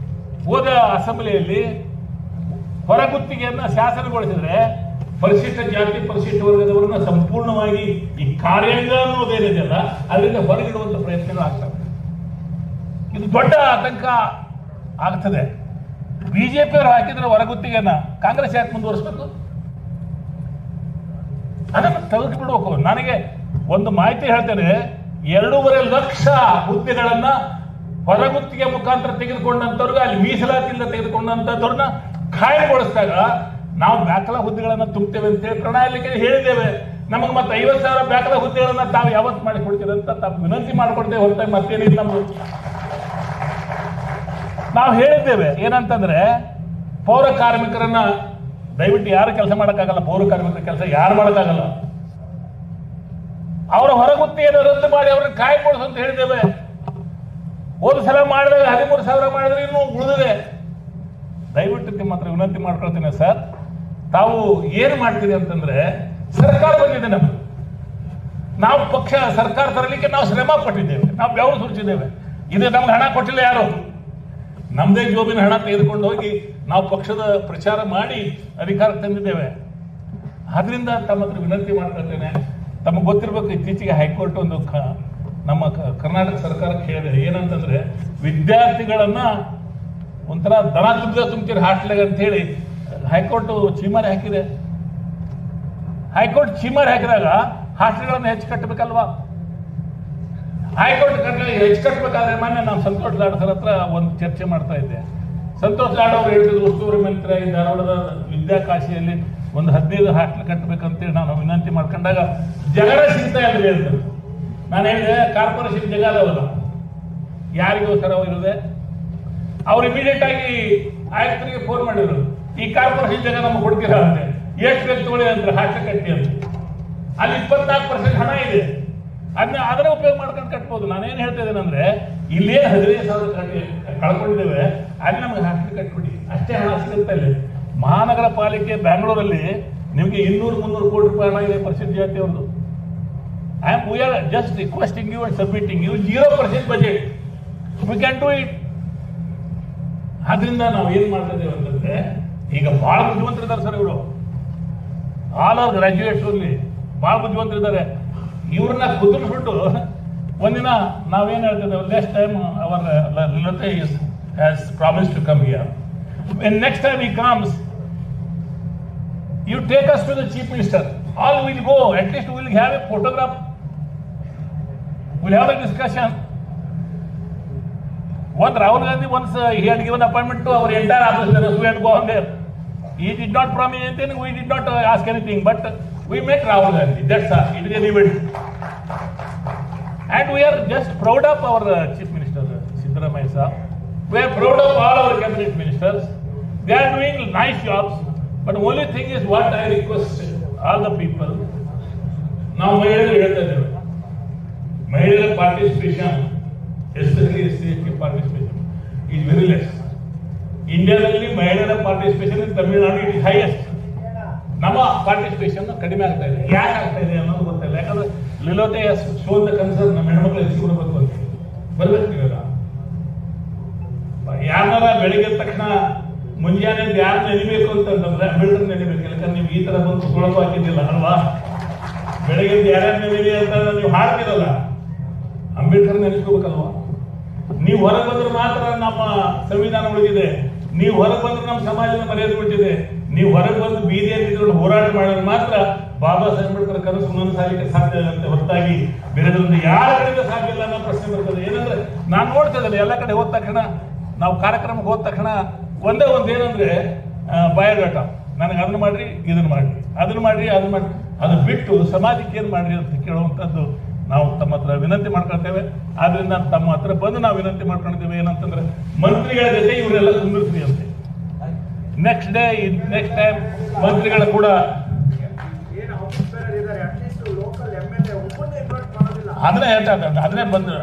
ಹೋದ ಅಸೆಂಬ್ಲಿಯಲ್ಲಿ ಹೊರಗುತ್ತಿಗೆಯನ್ನ ಶಾಸನಗೊಳಿಸಿದ್ರೆ ಪರಿಶಿಷ್ಟ ಜಾತಿ ಪರಿಶಿಷ್ಟ ವರ್ಗದವರನ್ನ ಸಂಪೂರ್ಣವಾಗಿ ಈ ಕಾರ್ಯಾಂಗ ಅನ್ನೋದೇನಿದೆಯಲ್ಲ ಅದರಿಂದ ಹೊರಗಿಡುವಂತ ಪ್ರಯತ್ನಗಳಾಗ್ತವೆ. ಇದು ದೊಡ್ಡ ಆತಂಕ ಆಗ್ತದೆ. ಬಿಜೆಪಿಯವರು ಹಾಕಿದ್ರೆ ಹೊರಗುತ್ತಿಗೆನ ಕಾಂಗ್ರೆಸ್ ಯಾಕೆ ಮುಂದುವರಿಸಬೇಕು? ಅದನ್ನು ತೆಗೆದುಬಿಡ್ಬೇಕು. ನನಗೆ ಒಂದು ಮಾಹಿತಿ ಹೇಳ್ತೇನೆ, 2.5 ಲಕ್ಷ ಹುದ್ದೆಗಳನ್ನ ಹೊರಗುತ್ತಿಗೆ ಮುಖಾಂತರ ತೆಗೆದುಕೊಂಡಂತವ್ರಿಗೆ, ಅಲ್ಲಿ ಮೀಸಲಾತಿಯಿಂದ ತೆಗೆದುಕೊಂಡಂತವ್ರನ್ನ ಕಾಯ್ದುಗೊಳಿಸಿದಾಗ ನಾವು ದಾಖಲಾ ಹುದ್ದೆಗಳನ್ನ ತುಂಬುತ್ತೇವೆ ಅಂತೇಳಿ ಪ್ರಣಾಳಿಕೆ ಹೇಳಿದ್ದೇವೆ. ನಮಗೆ ಮತ್ತೆ 50,000 ದಾಖಲಾ ಹುದ್ದೆಗಳನ್ನ ತಾವು ಯಾವತ್ತು ಮಾಡಿಕೊಡ್ತೀರಿ ಅಂತ ತಾವು ವಿನಂತಿ ಮಾಡಿಕೊಡ್ತೇವೆ ಹೊರತಾಗಿ ಮತ್ತೇನಿಲ್ಲ. ನಮ್ದು ನಾವು ಹೇಳಿದ್ದೇವೆ ಏನಂತಂದ್ರೆ, ಪೌರ ಕಾರ್ಮಿಕರನ್ನ ದಯವಿಟ್ಟು ಯಾರು ಕೆಲಸ ಮಾಡೋಕ್ಕಾಗಲ್ಲ, ಪೌರ ಕಾರ್ಮಿಕರ ಕೆಲಸ ಯಾರು ಮಾಡೋಕ್ಕಾಗಲ್ಲ, ಅವರ ಹೊರಗುತ್ತಿಗೆಯನ್ನು ರದ್ದು ಮಾಡಿ ಅವ್ರನ್ನ ಕಾಯ್ಕೊಳಿಸು ಅಂತ ಹೇಳಿದ್ದೇವೆ. ಹೋದ ಸಲ ಮಾಡಿದಾಗ 13,000 ಮಾಡಿದ್ರೆ ಇನ್ನೂ ಉಳಿದಿದೆ. ದಯವಿಟ್ಟು ನಿಮ್ಮ ಹತ್ರ ವಿನಂತಿ ಮಾಡ್ಕೊಳ್ತೀನಿ ಸರ್, ತಾವು ಏನು ಮಾಡ್ತೀರಿ ಅಂತಂದ್ರೆ, ಸರ್ಕಾರ ಬಂದಿದೆ ನಮ್ದು, ನಾವು ಪಕ್ಷ ಸರ್ಕಾರ ತರಲಿಕ್ಕೆ ನಾವು ಶ್ರಮ ಪಟ್ಟಿದ್ದೇವೆ, ನಾವು ಬೆವರು ಸುರಿಸಿದ್ದೇವೆ. ಇದು ನಮ್ಗೆ ಹಣ ಕೊಟ್ಟಿಲ್ಲ ಯಾರು, ನಮ್ಮದೇ ಜೋಬಿನ ಹಣ ತೆಗೆದುಕೊಂಡು ಹೋಗಿ ನಾವು ಪಕ್ಷದ ಪ್ರಚಾರ ಮಾಡಿ ಅಧಿಕಾರ ತಂದಿದ್ದೇವೆ. ಆದ್ರಿಂದ ತಮ್ಮ ಹತ್ರ ವಿನಂತಿ ಮಾಡ್ಕೊಳ್ತೇನೆ, ತಮಗೆ ಗೊತ್ತಿರಬೇಕು, ಇತ್ತೀಚೆಗೆ ಹೈಕೋರ್ಟ್ ಒಂದು ನಮ್ಮ ಕರ್ನಾಟಕ ಸರ್ಕಾರಕ್ಕೆ ಹೇಳಿದೆ ಏನಂತಂದ್ರೆ, ವಿದ್ಯಾರ್ಥಿಗಳನ್ನ ಒಂಥರ ದನ ತುಂಬ್ತೀರಿ ಹಾಸ್ಟೆಲ್ಗೆ ಅಂತ ಹೇಳಿ ಹೈಕೋರ್ಟ್ ಚೀಮಾರಿ ಹಾಕಿದೆ. ಹೈಕೋರ್ಟ್ ಚೀಮಾರಿ ಹಾಕಿದಾಗ ಹಾಸ್ಟೆಲ್ಗಳನ್ನು ಹೆಚ್ಚು ಕಟ್ಟಬೇಕಲ್ವಾ? ಹೈಕೋರ್ಟ್ ಹೆಚ್ಚು ಕಟ್ಟಬೇಕಾದ್ರೆ ಮೊನ್ನೆ ನಾವು ಸಂತೋಷ್ ಲಾಡ್ ಸರ್ ಹತ್ರ ಒಂದು ಚರ್ಚೆ ಮಾಡ್ತಾ ಇದ್ದೆ. ಸಂತೋಷ್ ಲಾಡ್ ಅವರು ಹೇಳಿದ್ರು, ಉಸ್ತುವಾರಿ ಮಂತ್ರಿ ಧಾರವಾಡದ ವಿದ್ಯಾಕಾಶಿಯಲ್ಲಿ ಒಂದು 15 ಹಾಸ್ಟೆಲ್ ಕಟ್ಟಬೇಕಂತೇಳಿ ನಾನು ವಿನಂತಿ ಮಾಡ್ಕೊಂಡಾಗ ಜಗಳ ಸಿಗ್ತಾ ಇದ್ರೆ ಅಂತ ನಾನು ಹೇಳಿದೆ, ಕಾರ್ಪೊರೇಷನ್ ಜಗ ಅದಾವಲ್ಲ, ಯಾರಿಗೋಸ್ಕರ ಇರೋದೆ? ಅವ್ರು ಇಮಿಡಿಯೇಟ್ ಆಗಿ ಆಯುಕ್ತರಿಗೆ ಫೋನ್ ಮಾಡಿದ್ರು, ಈ ಕಾರ್ಪೊರೇಷನ್ ಜಾಗ ನಮ್ಗೆ ಕೊಡ್ತೀರಾ ಅಂತೆ, ಎಷ್ಟು ಬೇಕು ತಗೊಳ್ಳಿ ಅಂದ್ರೆ ಹಾಸ್ಟೆಲ್ ಕಟ್ಟಿ ಅಂತ. ಅಲ್ಲಿ 24% ಹಣ ಇದೆ, ಅದನ್ನ ಉಪಯೋಗ ಮಾಡ್ಕೊಂಡು ಕಟ್ಬೋದು. ನಾನೇನು ಹೇಳ್ತಾ ಇದ್ದೇನೆ ಅಂದ್ರೆ, ಇಲ್ಲೇ 15,000 ಕಳ್ಕೊಂಡಿದ್ದೇವೆ, ಅಲ್ಲಿ ನಮ್ಗೆ ಹಾಸ್ಟೆಲ್ ಕಟ್ಬಿಡಿ, ಅಷ್ಟೇ ಹಣ ಸಿಗುತ್ತೆ. ಅಲ್ಲಿ ಮಹಾನಗರ ಪಾಲಿಕೆ ಬ್ಯಾಂಗ್ಳೂರಲ್ಲಿ ನಿಮಗೆ 200-300 ಕೋಟಿ ರೂಪಾಯಿ ಹಣ ಇದೆ ಪರಿಶಿಷ್ಟ ಜಾತಿ ಅವ್ರದ್ದು. we are just requesting you and submitting you 0% budget, we can do it. ಆದ್ರಿಂದ ನಾವು ಏನ್ ಮಾಡ್ತಾ ಇದ್ದೇವೆ ಅಂತಂದ್ರೆ, ಈಗ ಬಹಳ ಬುದ್ಧಿವಂತರಿದ್ದಾರೆ ಸರ್ ಇವರು, ಆಲ್ ಅವರ್ ಗ್ರಾಜ್ಯುಯೇಟ್ಸ್ ಅಲ್ಲಿ ಬಹಳ ಬುದ್ಧಿವಂತರಿದ್ದಾರೆ. ಇವ್ರನ್ನ ಕುದುರಿಸ್ಬಿಟ್ಟು ಒಂದಿನ ನಾವೇನ್ ಹೇಳ್ತಿದ್ದೇವೆ, next time our Nilote has promised to come here. When next time he comes, you take us to the chief minister, all will go, at least we will have a photograph, we'll have a discussion. One Rahul Gandhi once he had given appointment to our entire office, we had gone there. He did not promise anything, we did not ask anything, but we met Rahul Gandhi, that's all, it is an event. And we are just proud of our chief minister Siddaramaiah sir, we are proud of all our cabinet ministers, They are doing nice jobs, but only thing is what I request all the people. ನಾವು ಮಹಿಳೆಯರು ಹೇಳ್ತಾ ಇದ್ದೇವೆ, ಮಹಿಳೆಯರ participation especially SC participation is very less. ಇಂಡಿಯಾದಲ್ಲಿ ಮಹಿಳೆಯರ participation in Tamil Nadu it is highest. ನಮ್ಮ participation ಕಡಿಮೆ ಆಗ್ತಾ ಇದೆ. ಯಾಕೆ ಆಗ್ತಾ ಇದೆ ಅನ್ನೋದು ಗೊತ್ತಿಲ್ಲ. ಯಾಕಂದ್ರೆ ಲಿಲೋತೆ ಶೋ ದ ಕನ್ಸರ್ನ್ ನಮ್ಮ ಹೆಣ್ಮಕ್ಳು ಹೆಚ್ಚಿಕೊಡ್ಬೇಕು ಅಂತ ಬರ್ಬೇಕು. ಯಾರ ಬೆಳಿಗ್ಗೆ ತಕ್ಷಣ ಮುಂಜಾನೆ ಯಾರು ನೆನಿಬೇಕು ಅಂತಂದ್ರೆ ಅಂಬೇಡ್ಕರ್ ನೆನಿಬೇಕು. ಯಾಕಂದ್ರೆ ನೀವು ಈ ತರ ಬಂದು ಕುತ್ಕೊಳ್ಳೋದು ಹಾಕಿದ್ದಿಲ್ಲ ಅಲ್ವಾ? ಬೆಳಗ್ಗೆ ಯಾರ್ಯಾರು ನೆನಿಲಿ ಅಂತ ನೀವು ಹಾಡ್ತಿರಲ್ಲ, ಅಂಬೇಡ್ಕರ್ ನೆನೆಸ್ಕೋಬೇಕಲ್ವಾ? ನೀವು ಹೊರಗೆ ಬಂದ್ರೆ ಮಾತ್ರ ನಮ್ಮ ಸಂವಿಧಾನ ಉಳಿದಿದೆ. ನೀವು ಹೊರಗೆ ಬಂದ್ರೆ ನಮ್ಮ ಸಮಾಜದ ಮರ್ಯಾದೆ ಉಳಿದಿದೆ. ನೀವು ಹೊರಗೆ ಬಂದು ಬೀದಿಯಲ್ಲಿ ಹೋರಾಟ ಮಾಡಿದ್ರೆ ಮಾತ್ರ ಬಾಬಾ ಸಾಹೇಬ್ ಅಂಬೇಡ್ಕರ್ ಕನಸು ನನಸಾಗಲಿಕ್ಕೆ ಸಾಧ್ಯ ಅಂತ ಹೊರತಾಗಿ ಬೇರೆದ್ರಿಂದ ಯಾರ ಕಡೆಯಿಂದ ಸಾಧ್ಯ ಇಲ್ಲ ಅನ್ನೋ ಪ್ರಶ್ನೆ ಬರ್ತದೆ. ಏನಂದ್ರೆ ನಾನು ನೋಡ್ತಾ ಇದ್ದೇನೆ ಎಲ್ಲ ಕಡೆ ಹೋದ ತಕ್ಷಣ, ನಾವು ಕಾರ್ಯಕ್ರಮಕ್ಕೆ ಹೋದ ತಕ್ಷಣ ಒಂದೇ ಒಂದು ಏನಂದ್ರೆ ಬಯೋಡಾಟ, ನನಗೆ ಅದನ್ನ ಮಾಡ್ರಿ, ಇದನ್ನ ಮಾಡ್ರಿ, ಅದನ್ನ ಮಾಡ್ರಿ, ಅದನ್ನ ಮಾಡ್ರಿ, ಅದನ್ನ ಬಿಟ್ಟು ಸಮಾಜಕ್ಕೆ ಏನು ಮಾಡ್ರಿ ಅಂತ ಕೇಳುವಂಥದ್ದು ನಾವು ತಮ್ಮ ಹತ್ರ ವಿನಂತಿ ಮಾಡ್ಕೊಳ್ತೇವೆ. ಆದ್ರಿಂದ ತಮ್ಮ ಹತ್ರ ಬಂದು ನಾವು ವಿನಂತಿ ಮಾಡ್ಕೊಂಡಿದ್ದೇವೆ ಏನಂತಂದ್ರೆ ಮಂತ್ರಿಗಳ ಜೊತೆ ಇವರೆಲ್ಲ ಕುಂದಿರ್ತೀವಿ ಅಂತ. ನೆಕ್ಸ್ಟ್ ಟೈಮ್ ಮಂತ್ರಿಗಳ ಕೂಡ ಅದನ್ನೇ ಹೇಳ್ತಾ ಇದ್ದಾರೆ, ಅದನ್ನೇ ಬಂದ್ರು.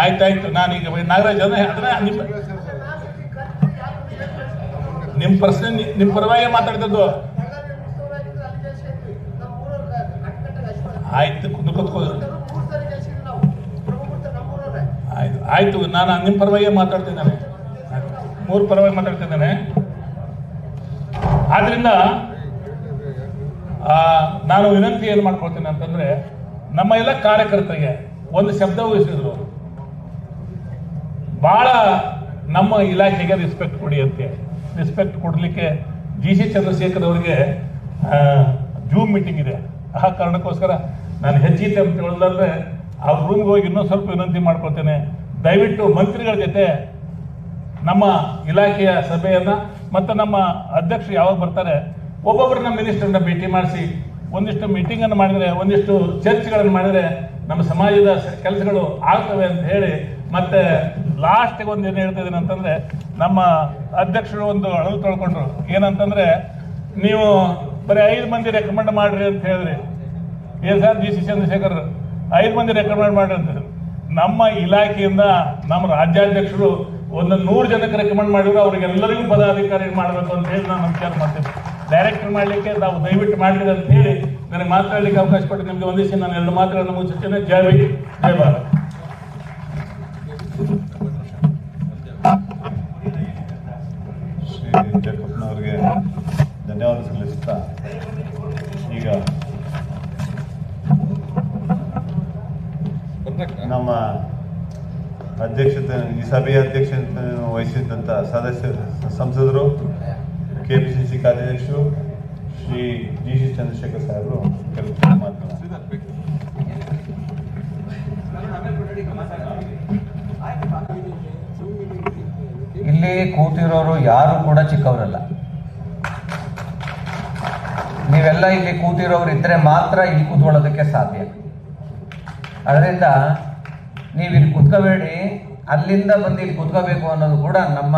ಆಯ್ತಾಯ್ತು, ನಾನೀಗ ನಾಗರಾಜ್ ಅದನ್ನ ನಿಮ್ಮ ಪ್ರಶ್ನೆ ನಿಮ್ಮ ಪರವಾಗಿ ಮಾತಾಡ್ತಿದ್ದು. ಆಯ್ತು ಕೂತ್ಕೋ. ಆಯ್ತು ನಾನು ನಿಮ್ಮ ಪರವಾಗಿ ಮಾತಾಡ್ತಿದ್ದೇನೆ, 3 ಪರವಾಗಿ ಮಾತಾಡ್ತಿದ್ದೇನೆ. ಆದ್ರಿಂದ ನಾನು ವಿನಂತಿ ಏನು ಮಾಡ್ಕೊಳ್ತೇನೆ ಅಂತಂದ್ರೆ, ನಮ್ಮ ಎಲ್ಲ ಕಾರ್ಯಕರ್ತರಿಗೆ ಒಂದು ಶಬ್ದ ವಹಿಸಿದ್ರು, ಬಹಳ ನಮ್ಮ ಇಲಾಖೆಗೆ ರೆಸ್ಪೆಕ್ಟ್ ಕೊಡಿ ಅಂತ. ರೆಸ್ಪೆಕ್ಟ್ ಕೊಡಲಿಕ್ಕೆ GC ಚಂದ್ರಶೇಖರ್ ಅವರಿಗೆ ಜೂಮ್ ಮೀಟಿಂಗ್ ಇದೆ. ಆ ಕಾರಣಕ್ಕೋಸ್ಕರ ನಾನು ಹೆಚ್ಚಿತೆ ಅಂತ ಹೇಳಿದ್ರೆ ಅವ್ರ ರೂಮ್ಗೆ ಹೋಗಿ ಇನ್ನೊಂದು ಸ್ವಲ್ಪ ವಿನಂತಿ ಮಾಡ್ಕೊಳ್ತೇನೆ. ದಯವಿಟ್ಟು ಮಂತ್ರಿಗಳ ಜೊತೆ ನಮ್ಮ ಇಲಾಖೆಯ ಸಭೆಯನ್ನ ಮತ್ತು ನಮ್ಮ ಅಧ್ಯಕ್ಷರು ಯಾವಾಗ ಬರ್ತಾರೆ ಒಬ್ಬೊಬ್ಬರು ನಮ್ಮ ಮಿನಿಸ್ಟರ್ನ ಭೇಟಿ ಮಾಡಿಸಿ ಒಂದಿಷ್ಟು ಮೀಟಿಂಗ್ ಅನ್ನು ಮಾಡಿದರೆ, ಒಂದಿಷ್ಟು ಚರ್ಚೆಗಳನ್ನು ಮಾಡಿದರೆ ನಮ್ಮ ಸಮಾಜದ ಕೆಲಸಗಳು ಆಗ್ತವೆ ಅಂತ ಹೇಳಿ, ಮತ್ತೆ ಲಾಸ್ಟಿಗೆ ಒಂದು ಏನು ಹೇಳ್ತಾ ಇದ್ದೀನಿ ಅಂತಂದ್ರೆ, ನಮ್ಮ ಅಧ್ಯಕ್ಷರು ಒಂದು ಅಳಲು ತೊಳ್ಕೊಂಡ್ರು. ಏನಂತಂದ್ರೆ, ನೀವು ಬರೀ 5 ಮಂದಿ ರೆಕಮೆಂಡ್ ಮಾಡ್ರಿ ಅಂತ ಹೇಳಿದ್ರಿ. ಏನು ಸರ್ GC ಚಂದ್ರಶೇಖರ್ 5 ಮಂದಿ ರೆಕಮೆಂಡ್ ಮಾಡ್ರಿ ಅಂತ. ನಮ್ಮ ಇಲಾಖೆಯಿಂದ ನಮ್ಮ ರಾಜ್ಯಾಧ್ಯಕ್ಷರು ಒಂದು 100 ಜನಕ್ಕೆ ರೆಕಮೆಂಡ್ ಮಾಡಿದ್ರು, ಅವ್ರಿಗೆಲ್ಲರಿಗೂ ಪದಾಧಿಕಾರಿ ಮಾಡಬೇಕು ಅಂತ ಹೇಳಿ ನಾನು ವಿಚಾರ ಮಾಡ್ತೇನೆ. ಡೈರೆಕ್ಟರ್ ಮಾಡಲಿಕ್ಕೆ ನಾವು ದಯವಿಟ್ಟು ಮಾಡಿದ್ರೆ ಅಂತ ಹೇಳಿ ನನಗೆ ಮಾತಾಡಲಿಕ್ಕೆ ಅವಕಾಶ ಕೊಟ್ಟು ನಿಮಗೆ ಒಂದಿಷ್ಟು ನಾನು 2 ಮಾತುಗಳನ್ನು ಮುಗಿಸುತ್ತೇನೆ. ಜೈ ಹಿಂದ್, ಜೈ ಭಾರತ್. ಶ್ರೀ ಜಯಕೃಷ್ಣವ್ರಿಗೆ ಧನ್ಯವಾದ ಸಲ್ಲಿಸುತ್ತಾ, ಈಗ ನಮ್ಮ ಅಧ್ಯಕ್ಷತೆ, ಈ ಸಭೆಯ ಅಧ್ಯಕ್ಷತೆ ವಹಿಸಿದ್ದಂಥ ಸಂಸದರು, KPCC ಕಾರ್ಯಾಧ್ಯಕ್ಷರು ಶ್ರೀ GC ಚಂದ್ರಶೇಖರ್ ಸಾಹೇಬರು ಕೆಲವು ಮಾತನಾಡ್ತಾರೆ. ಇಲ್ಲಿ ಕೂತಿರೋರು ಯಾರು ಕೂಡ ಚಿಕ್ಕವರಲ್ಲ. ನೀವೆಲ್ಲ ಇಲ್ಲಿ ಕೂತಿರೋರು ಇದ್ರೆ ಮಾತ್ರ ಇಲ್ಲಿ ಕೂತ್ಕೊಳ್ಳೋದಕ್ಕೆ ಸಾಧ್ಯ. ಅದರಿಂದ ನೀವು ಇಲ್ಲಿ ಕೂತ್ಕೋಬೇಡಿ, ಅಲ್ಲಿಂದ ಬಂದು ಇಲ್ಲಿ ಕೂತ್ಕೋಬೇಕು ಅನ್ನೋದು ಕೂಡ ನಮ್ಮ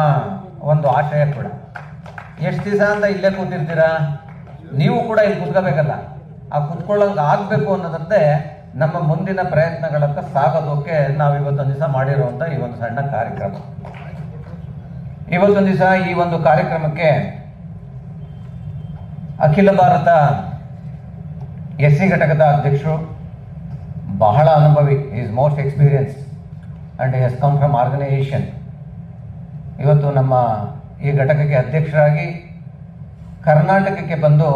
ಒಂದು ಆಶಯ ಕೂಡ. ಎಷ್ಟು ದಿವಸ ಅಂತ ಇಲ್ಲೇ ಕೂತಿರ್ತೀರಾ? ನೀವು ಕೂಡ ಇಲ್ಲಿ ಕೂತ್ಕೋಬೇಕಲ್ಲ. ಆ ಕೂತ್ಕೊಳ್ಳೋಂಗೆ ಆಗಬೇಕು ಅನ್ನೋದಂತೆ ನಮ್ಮ ಮುಂದಿನ ಪ್ರಯತ್ನಗಳತ್ತ ಸಾಗೋದಕ್ಕೆ ನಾವು ಇವತ್ತೊಂದು ದಿವಸ ಮಾಡಿರುವಂಥ ಈ ಒಂದು ಸಣ್ಣ ಕಾರ್ಯಕ್ರಮ. ಇವತ್ತೊಂದು ದಿವಸ ಈ ಒಂದು ಕಾರ್ಯಕ್ರಮಕ್ಕೆ ಅಖಿಲ ಭಾರತ SC ಘಟಕದ ಅಧ್ಯಕ್ಷರು, ಬಹಳ ಅನುಭವಿ, is most experience and has come from organisation. ಇವತ್ತು ನಮ್ಮ ಈ ಘಟಕಕ್ಕೆ ಅಧ್ಯಕ್ಷರಾಗಿ ಕರ್ನಾಟಕಕ್ಕೆ ಬಂದು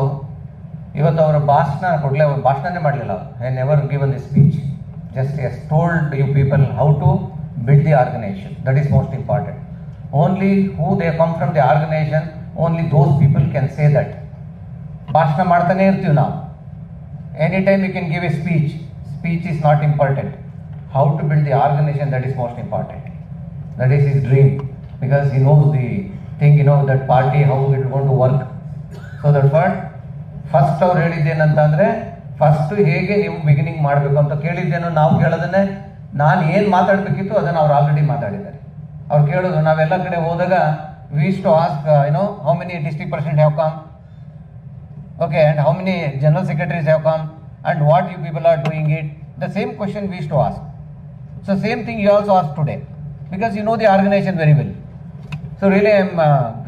ಇವತ್ತು ಅವರು ಭಾಷಣನೇ ಮಾಡಲಿಲ್ಲ. I never given the speech, just as told you people how to build the organisation. That is most important. Only who they come from the organisation, only those people can say that. ಭಾಷಣ ಮಾಡ್ತಾನೆ ಇರ್ತೀವಿ ನಾವು. Any time you can give a speech. Speech is not important. How to build the organization, that is most important. That is his dream, because he knows the thing, that party, how it is going to work. So that's what first ಅವ್ರು ಹೇಳಿದ್ದೇನಂತಂದ್ರೆ, first ಹೇಗೆ ನೀವು beginning ಮಾಡಬೇಕು ಅಂತ ಕೇಳಿದ್ದೇನು. ನಾವು ಕೇಳೋದನ್ನೇ ನಾನು ಏನು ಮಾತಾಡಬೇಕಿತ್ತು ಅದನ್ನು ಅವ್ರು ಆಲ್ರೆಡಿ ಮಾತಾಡಿದ್ದಾರೆ. ಅವ್ರು ಕೇಳೋದು, ನಾವೆಲ್ಲ ಕಡೆ ಹೋದಾಗ we used to ask, how many district presidents have come, okay, and how many general secretaries have come, and what you people are doing it. The same question we used to ask. So same thing you also ask today, because you know the organization very well. So really I am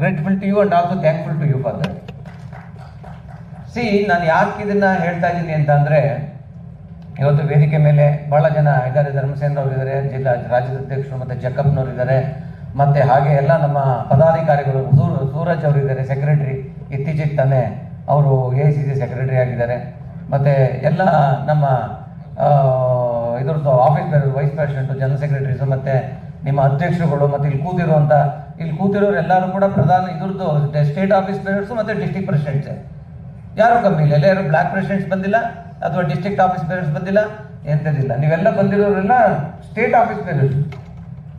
grateful to you and also thankful to you for that. See, ನಾನು ಯಾಕೆ ಇದನ್ನ ಹೇಳ್ತಾ ಇದ್ದೀನಿ ಅಂತಂದರೆ, ಇವತ್ತು ವೇದಿಕೆ ಮೇಲೆ ಭಾಳ ಜನ ಇದ್ದಾರೆ. ಧರ್ಮಸೇನ ಅವರು ಇದ್ದಾರೆ, ಜಿಲ್ಲಾ ರಾಜ್ಯದ ಅಧ್ಯಕ್ಷರು, ಮತ್ತು ಜಕ್ಕಪ್ಪನವರು ಇದ್ದಾರೆ, ಮತ್ತು ಹಾಗೆ ಎಲ್ಲ ನಮ್ಮ ಪದಾಧಿಕಾರಿಗಳು, ಸೂರಜ್ ಅವರು ಇದ್ದಾರೆ, ಸೆಕ್ರೆಟರಿ, ಇತ್ತೀಚೆಗೆ ತಾನೇ ಅವರು AICC ಸೆಕ್ರೆಟರಿ ಆಗಿದ್ದಾರೆ, ಮತ್ತು ಎಲ್ಲ ನಮ್ಮ ಇದ್ರದ್ದು ಆಫೀಸ್ ಬೇರೆ ವೈಸ್ ಪ್ರೆಸಿಡೆಂಟು, ಜನರಲ್ ಸೆಕ್ರೆಟರೀಸು, ಮತ್ತು ನಿಮ್ಮ ಅಧ್ಯಕ್ಷರುಗಳು, ಮತ್ತು ಇಲ್ಲಿ ಕೂತಿರೋರು ಎಲ್ಲರೂ ಕೂಡ ಪ್ರಧಾನ ಇದ್ರದ್ದು ಸ್ಟೇಟ್ ಆಫೀಸ್ ಬೇರರ್ಸು ಮತ್ತು ಡಿಸ್ಟ್ರಿಕ್ಟ್ ಪ್ರೆಸಿಡೆಂಟ್ಸೇ. ಯಾರು ಕಮ್ಮಿ ಇಲ್ಲ, ಯಾರು ಬ್ಲಾಕ್ ಪ್ರೆಸಿಡೆಂಟ್ಸ್ ಬಂದಿಲ್ಲ ಅಥವಾ ಡಿಸ್ಟ್ರಿಕ್ಟ್ ಆಫೀಸ್ ಬೇರರ್ಸ್ ಬಂದಿಲ್ಲ, ಎಂಥದಿಲ್ಲ. ನೀವೆಲ್ಲ ಬಂದಿರೋರೆಲ್ಲ state office bearers,